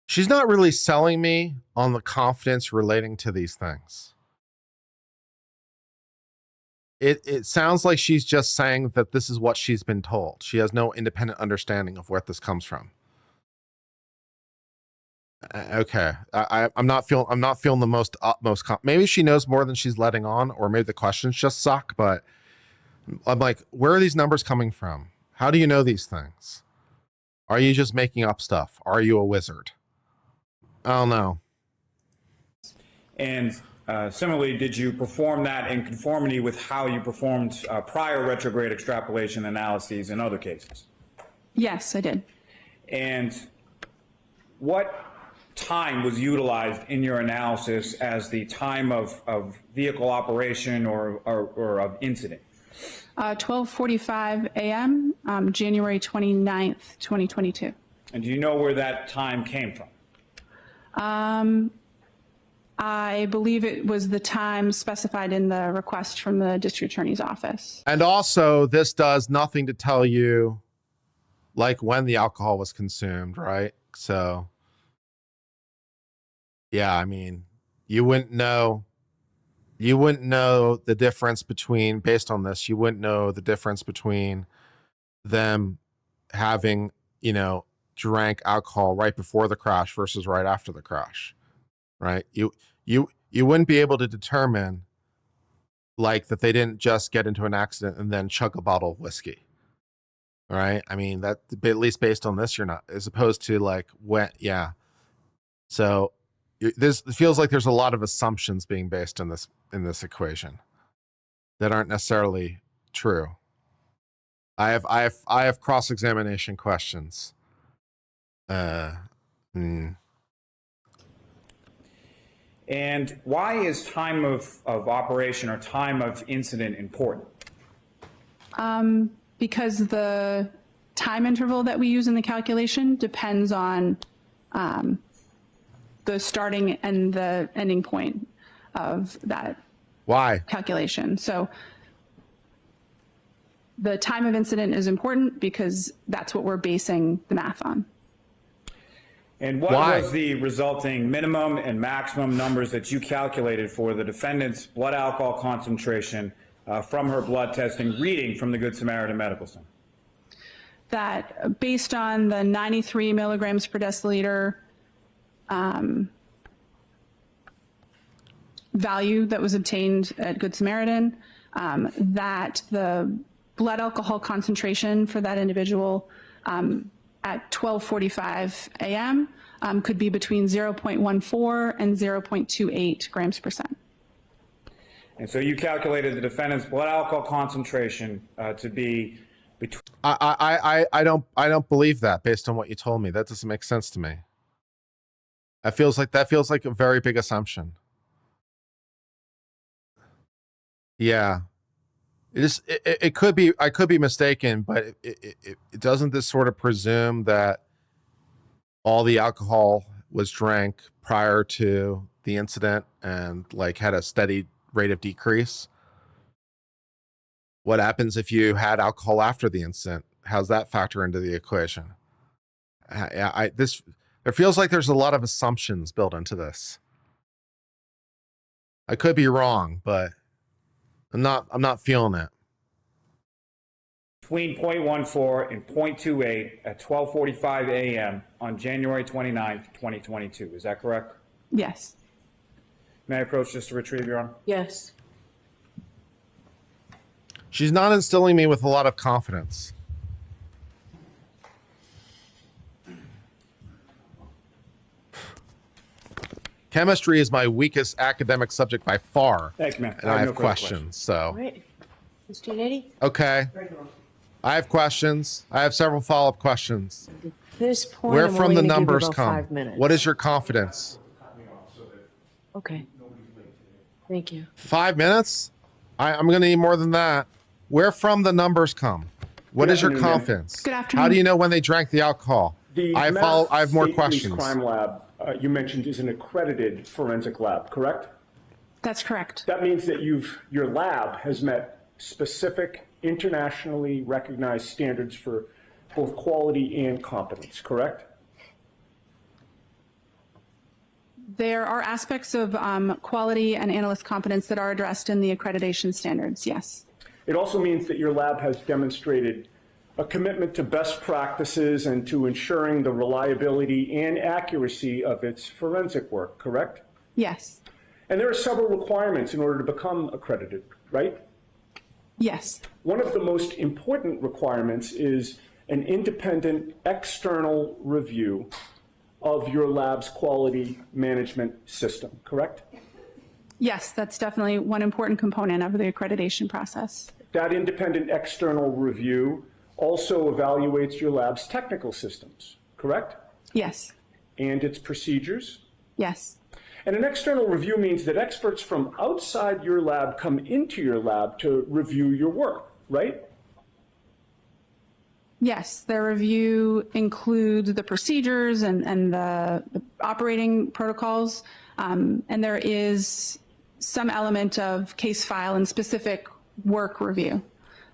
She's not really selling me on the confidence relating to these things. It sounds like she's just saying that this is what she's been told. She has no independent understanding of where this comes from. Okay, I'm not feeling the utmost. Maybe she knows more than she's letting on, or maybe the questions just suck. But I'm like, where are these numbers coming from? How do you know these things? Are you just making up stuff? Are you a wizard? I don't know. And similarly, did you perform that in conformity with how you performed prior retrograde extrapolation analyses in other cases? Yes, I did. And what time was utilized in your analysis as the time of vehicle operation or of incident? 12:45 a.m., January 29th, 2022. And do you know where that time came from? I believe it was the time specified in the request from the district attorney's office. And also, this does nothing to tell you like when the alcohol was consumed, right? So, yeah, I mean, you wouldn't know the difference between, based on this, you wouldn't know the difference between them having, drank alcohol right before the crash versus right after the crash, right? You wouldn't be able to determine like that they didn't just get into an accident and then chug a bottle of whiskey, right? I mean, that at least based on this, you're not, as opposed to like when, yeah. So this feels like there's a lot of assumptions being based in this equation that aren't necessarily true. I have cross-examination questions. And why is time of operation or time of incident important? Because the time interval that we use in the calculation depends on the starting and the ending point of that Why? calculation. So the time of incident is important because that's what we're basing the math on. And what Why? was the resulting minimum and maximum numbers that you calculated for the defendant's blood alcohol concentration from her blood testing reading from the Good Samaritan Medical Center? That based on the 93 milligrams per deciliter value that was obtained at Good Samaritan, that the blood alcohol concentration for that individual at 12:45 a.m. Could be between 0.14 and 0.28 grams per cent. And so you calculated the defendant's blood alcohol concentration to be between. I don't believe that based on what you told me. That doesn't make sense to me. That feels like a very big assumption. Yeah. It could be, I could be mistaken, but it doesn't this sort of presume that all the alcohol was drank prior to the incident and like had a steady rate of decrease? What happens if you had alcohol after the incident? How's that factor into the equation? It feels like there's a lot of assumptions built into this. I could be wrong, but I'm not feeling it. Between 0.14 and 0.28 at 12:45 a.m. on January 29th, 2022. Is that correct? Yes. May I approach just to retrieve, Your Honor? Yes. She's not instilling me with a lot of confidence. Chemistry is my weakest academic subject by far. Thank you, ma'am. And I have no further questions, so. All right. Mr. Nitty? Okay. I have questions. I have several follow-up questions. At this point, Where I'm from only the gonna give you numbers about come? 5 minutes. What is your confidence? Okay. Thank you. 5 minutes? I'm going to need more than that. Where from the numbers come? What Good is your afternoon, ma'am. confidence? Good afternoon. How do you know when they drank the alcohol? The I have Mass more State Police questions. Crime Lab, you mentioned, is an accredited forensic lab, correct? That's correct. That means that your lab has met specific internationally recognized standards for both quality and competence, correct? There are aspects of quality and analyst competence that are addressed in the accreditation standards, yes. It also means that your lab has demonstrated a commitment to best practices and to ensuring the reliability and accuracy of its forensic work, correct? Yes. And there are several requirements in order to become accredited, right? Yes. One of the most important requirements is an independent external review of your lab's quality management system, correct? Yes, that's definitely one important component of the accreditation process. That independent external review also evaluates your lab's technical systems, correct? Yes. And its procedures. Yes. And an external review means that experts from outside your lab come into your lab to review your work, right? Yes, the review includes the procedures and the operating protocols, and there is some element of case file and specific work review.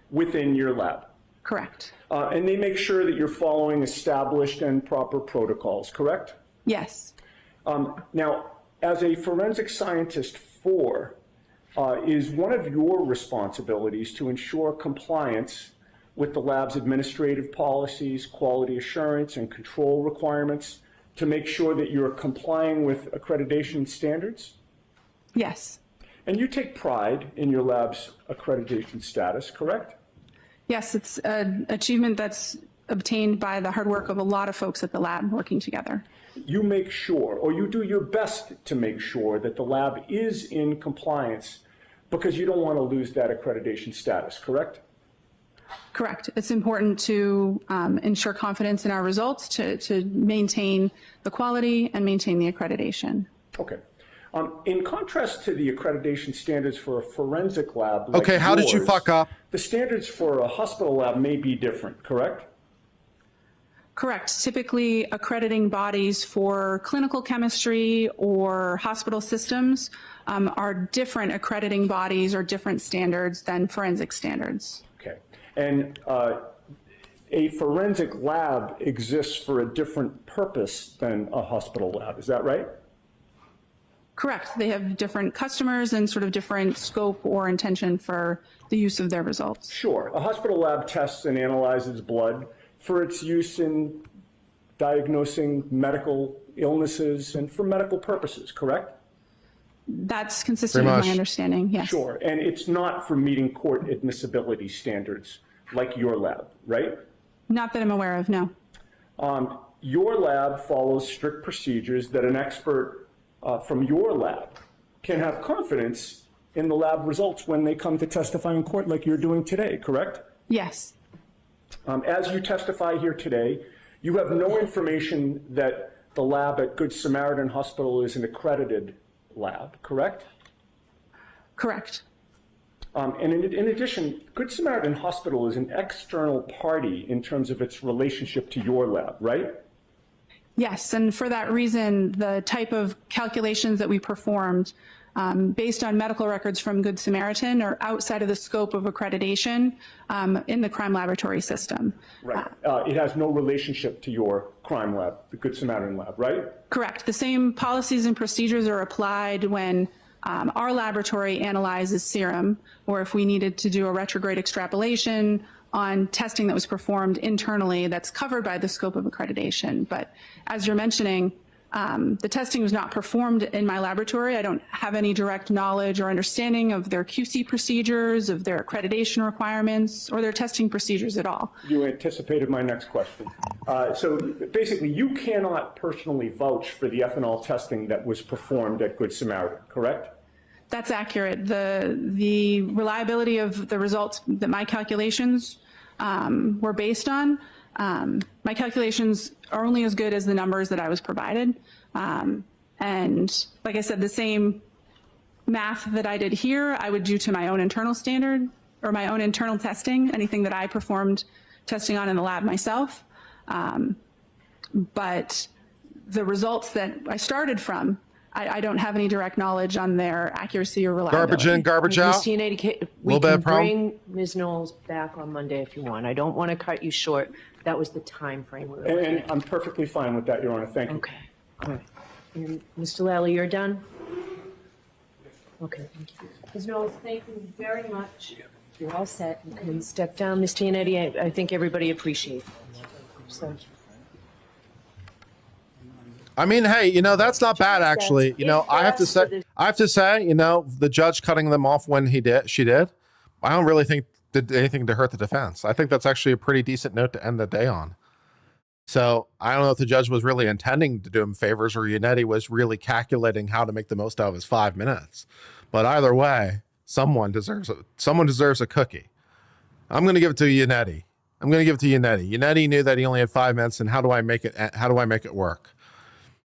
Within your lab. Correct. And they make sure that you're following established and proper protocols, correct? Yes. Now, as a forensic scientist 4, is one of your responsibilities to ensure compliance with the lab's administrative policies, quality assurance, and control requirements to make sure that you're complying with accreditation standards? Yes. And you take pride in your lab's accreditation status, correct? Yes, it's an achievement that's obtained by the hard work of a lot of folks at the lab working together. You make sure, or you do your best to make sure that the lab is in compliance because you don't want to lose that accreditation status, correct? Correct. It's important to ensure confidence in our results, to maintain the quality and maintain the accreditation. Okay. In contrast to the accreditation standards for a forensic lab like Okay, how did you yours, fuck up? The standards for a hospital lab may be different, correct? Correct. Typically, accrediting bodies for clinical chemistry or hospital systems are different accrediting bodies or different standards than forensic standards. Okay. And a forensic lab exists for a different purpose than a hospital lab, is that right? Correct. They have different customers and sort of different scope or intention for the use of their results. Sure. A hospital lab tests and analyzes blood for its use in diagnosing medical illnesses and for medical purposes, correct? That's consistent with my understanding, yes. Sure. And it's not for meeting court admissibility standards like your lab, right? Not that I'm aware of, no. Your lab follows strict procedures that an expert from your lab can have confidence in the lab results when they come to testify in court like you're doing today, correct? Yes. As you testify here today, you have no information that the lab at Good Samaritan Hospital is an accredited lab, correct? Correct. And in addition, Good Samaritan Hospital is an external party in terms of its relationship to your lab, right? Yes, and for that reason, the type of calculations that we performed based on medical records from Good Samaritan are outside of the scope of accreditation in the crime laboratory system. Right. It has no relationship to your crime lab, the Good Samaritan lab, right? Correct. The same policies and procedures are applied when our laboratory analyzes serum, or if we needed to do a retrograde extrapolation on testing that was performed internally that's covered by the scope of accreditation. But as you're mentioning, the testing was not performed in my laboratory. I don't have any direct knowledge or understanding of their QC procedures, of their accreditation requirements, or their testing procedures at all. You anticipated my next question. So basically, you cannot personally vouch for the ethanol testing that was performed at Good Samaritan, correct? That's accurate. The reliability of the results that my calculations were based on, my calculations are only as good as the numbers that I was provided. And like I said, the same math that I did here, I would do to my own internal standard or my own internal testing, anything that I performed testing on in the lab myself. But the results that I started from, I don't have any direct knowledge on their accuracy or reliability. Garbage in, garbage out. Christine, we can bring Ms. Knowles back on Monday if you want. I don't want to cut you short. That was the time frame we were looking And at. I'm perfectly fine with that, Your Honor. Thank you. Okay, all right. And Mr. Lally, you're done? Okay, thank you. Ms. Knowles, thank you very much. You're all set. You can step down. Ms. Tianetti, I think everybody appreciates it. So, I mean, hey, you know, that's not bad, actually. You know, I have to say, you know, the judge cutting them off when she did, I don't really think did anything to hurt the defense. I think that's actually a pretty decent note to end the day on. So I don't know if the judge was really intending to do him favors or Yannetti was really calculating how to make the most out of his 5 minutes. But either way, someone deserves a cookie. I'm going to give it to Yannetti. Yannetti knew that he only had 5 minutes, and how do I make it work?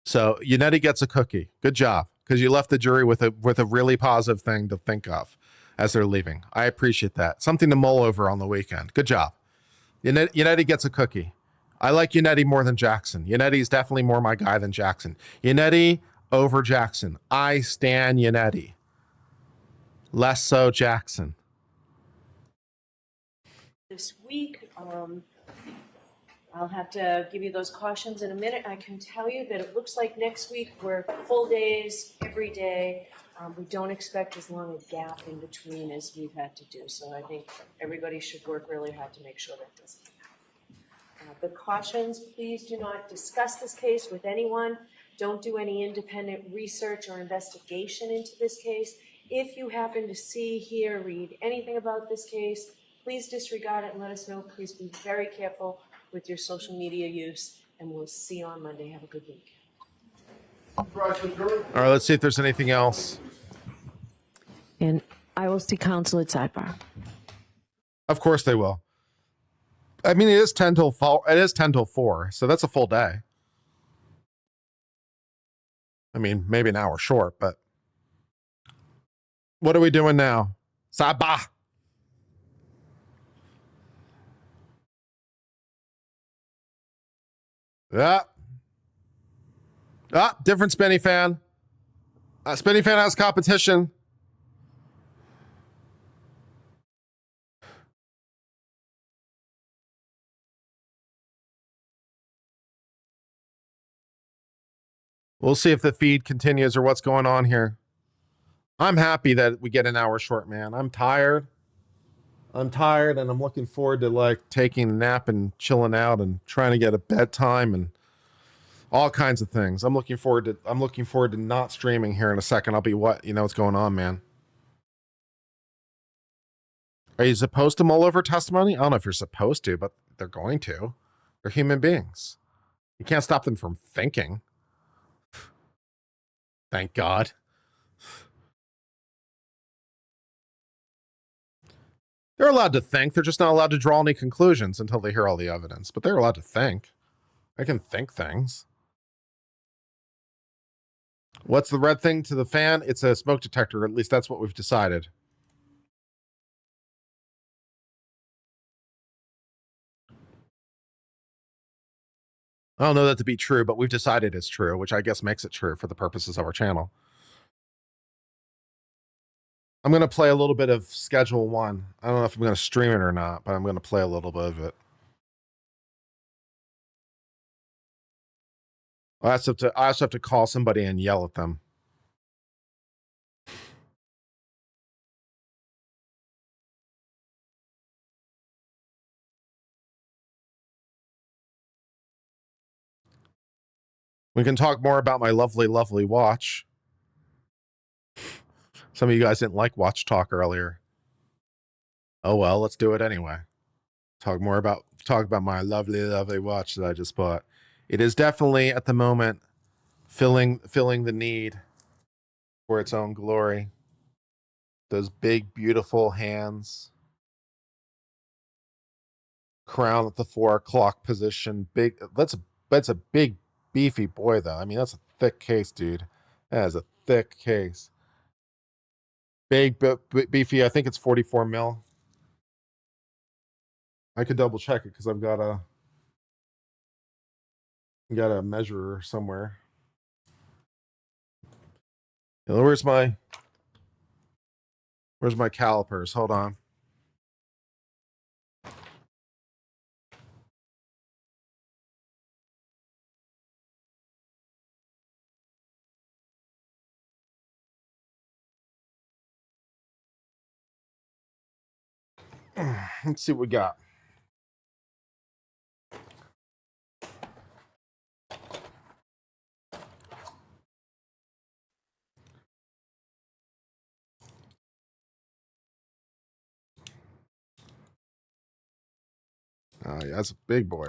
So Yannetti gets a cookie. Good job, because you left the jury with a really positive thing to think of as they're leaving. I appreciate that. Something to mull over on the weekend. Good job. Yannetti gets a cookie. I like Yannetti more than Jackson. Yannetti is definitely more my guy than Jackson. Yannetti over Jackson. I stan Yannetti. Less so Jackson. this week, I'll have to give you those cautions in a minute. I can tell you that it looks like next week we're full days every day. We don't expect as long a gap in between as we've had to do. So I think everybody should work really hard to make sure that doesn't happen. The cautions, please do not discuss this case with anyone. Don't do any independent research or investigation into this case. If you happen to see, hear, read anything about this case, please disregard it and let us know. Please be very careful with your social media use, and we'll see you on Monday. Have a good week. All right, let's see if there's anything else. And I will see counsel at Sidebar. Of course they will. I mean, it is 10 till 4. It is 10 till 4, so that's a full day. I mean, maybe an hour short, but What are we doing now? Sidebar. Yeah. Ah, different Spinny fan. Spinny fan has competition. We'll see if the feed continues or what's going on here. I'm happy that we get an hour short, man. I'm tired. And I'm looking forward to like taking a nap and chilling out and trying to get a bedtime and all kinds of things. I'm looking forward to not streaming here in a second. I'll be what's going on, man. Are you supposed to mull over testimony? I don't know if you're supposed to, but they're going to. They're human beings. You can't stop them from thinking. Thank God. They're allowed to think. They're just not allowed to draw any conclusions until they hear all the evidence. But they're allowed to think. They can think things. What's the red thing to the fan? It's a smoke detector. At least that's what we've decided. I don't know that to be true, but we've decided it's true, which I guess makes it true for the purposes of our channel. I'm going to play a little bit of Schedule 1. I don't know if I'm going to stream it or not, but I'm going to play a little bit of it. I also have to call somebody and yell at them. We can talk more about my lovely, lovely watch. Some of you guys didn't like watch talk earlier. Oh well, let's do it anyway. Talk about my lovely, lovely watch that I just bought. It is definitely at the moment filling the need for its own glory. Those big, beautiful hands. Crown at the 4 o'clock position. Big. That's a big, beefy boy though. I mean, that's a thick case, dude. That is a thick case. Big, beefy. I think it's 44 mil. I could double check it because I've got a measurer somewhere. Where's my calipers? Hold on. Let's see what we got. Oh yeah, that's a big boy.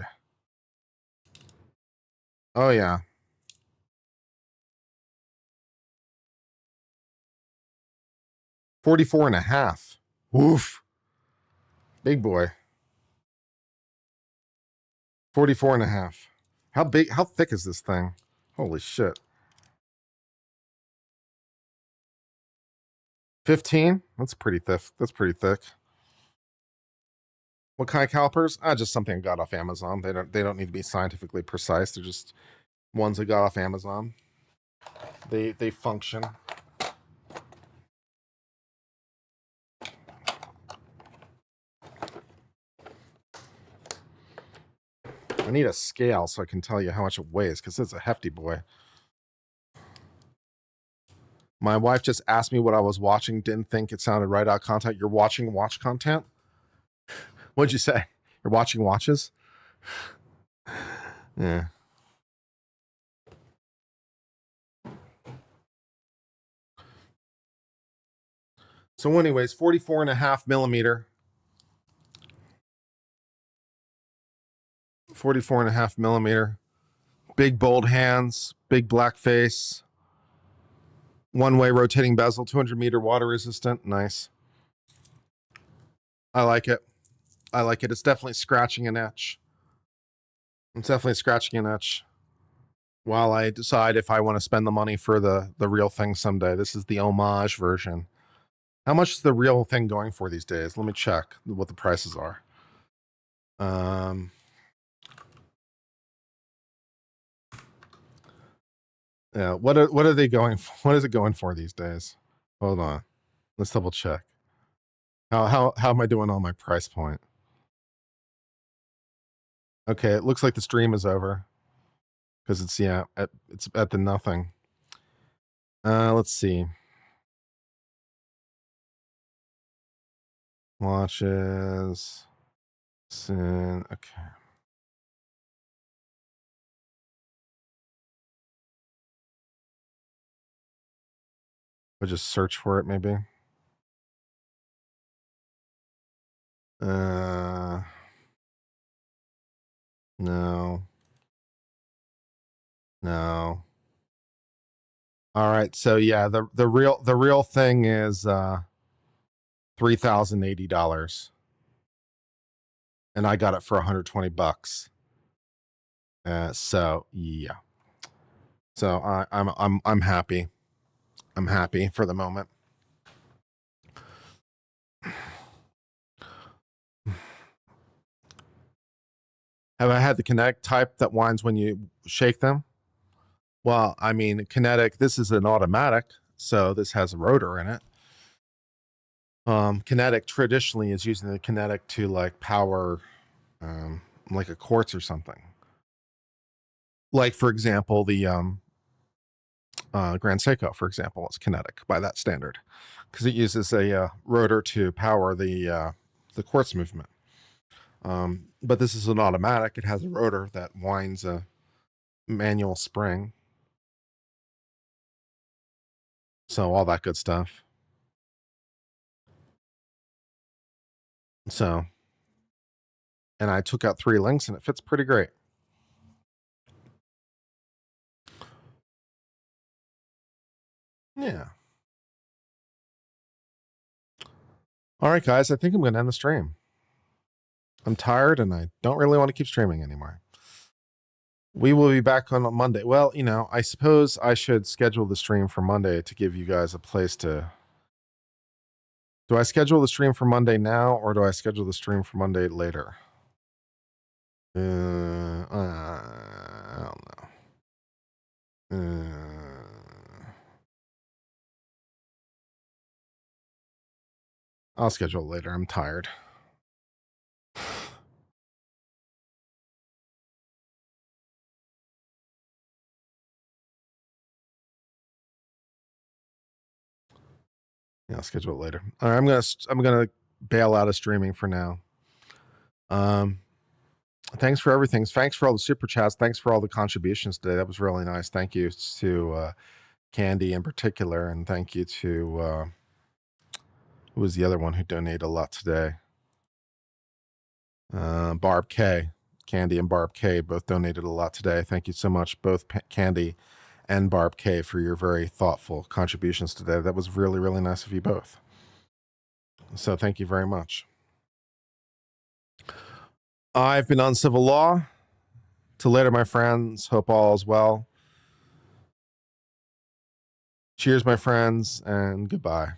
Oh yeah. $44 and a half. Woof. Big boy. 44 and a half. How thick is this thing? Holy shit. 15? That's pretty thick. What kind of calipers? Just something I got off Amazon. They don't need to be scientifically precise. They're just ones I got off Amazon. They function. I need a scale so I can tell you how much it weighs because it's a hefty boy. My wife just asked me what I was watching. Didn't think it sounded right out of content. You're watching watch content? What'd you say? You're watching watches? Yeah. So anyways, 44 and a half millimeter. 44 and a half millimeter. Big bold hands, big black face. One-way rotating bezel, 200 meter water resistant. Nice. I like it. It's definitely scratching an itch. While I decide if I want to spend the money for the real thing someday. This is the homage version. How much is the real thing going for these days? Let me check what the prices are. Yeah, what are they going for? What is it going for these days? Hold on. Let's double check. How am I doing on my price point? Okay, it looks like the stream is over because it's it's at the nothing. Let's see. Watches. Soon. Okay. I'll just search for it maybe. No. No. All right. So yeah, the real thing is $3,080. And I got it for $120. So yeah. So I'm happy. I'm happy for the moment. Have I had the kinetic type that whines when you shake them? Well, I mean, kinetic, this is an automatic, so this has a rotor in it. Kinetic traditionally is using the kinetic to like power like a quartz or something. Like, for example, the Grand Seiko, for example, is kinetic by that standard because it uses a rotor to power the quartz movement. But this is an automatic. It has a rotor that winds a manual spring. So all that good stuff. So, and I took out 3 links and it fits pretty great. Yeah. All right, guys, I think I'm going to end the stream. I'm tired and I don't really want to keep streaming anymore. We will be back on Monday. Well, you know, I suppose I should schedule the stream for Monday to give you guys a place to... Do I schedule the stream for Monday now or do I schedule the stream for Monday later? I don't know. I'll schedule it later. I'm tired. Yeah, I'll schedule it later. All right, I'm gonna bail out of streaming for now. Thanks for everything. Thanks for all the super chats. Thanks for all the contributions today. That was really nice. Thank you to Candy in particular, and thank you to who was the other one who donated a lot today? Barb K. Candy and Barb K both donated a lot today. Thank you so much, both Candy and Barb K, for your very thoughtful contributions today. That was really, really nice of you both. So thank you very much. I've been on Civil Law. Till later, my friends. Hope all is well. Cheers, my friends, and goodbye.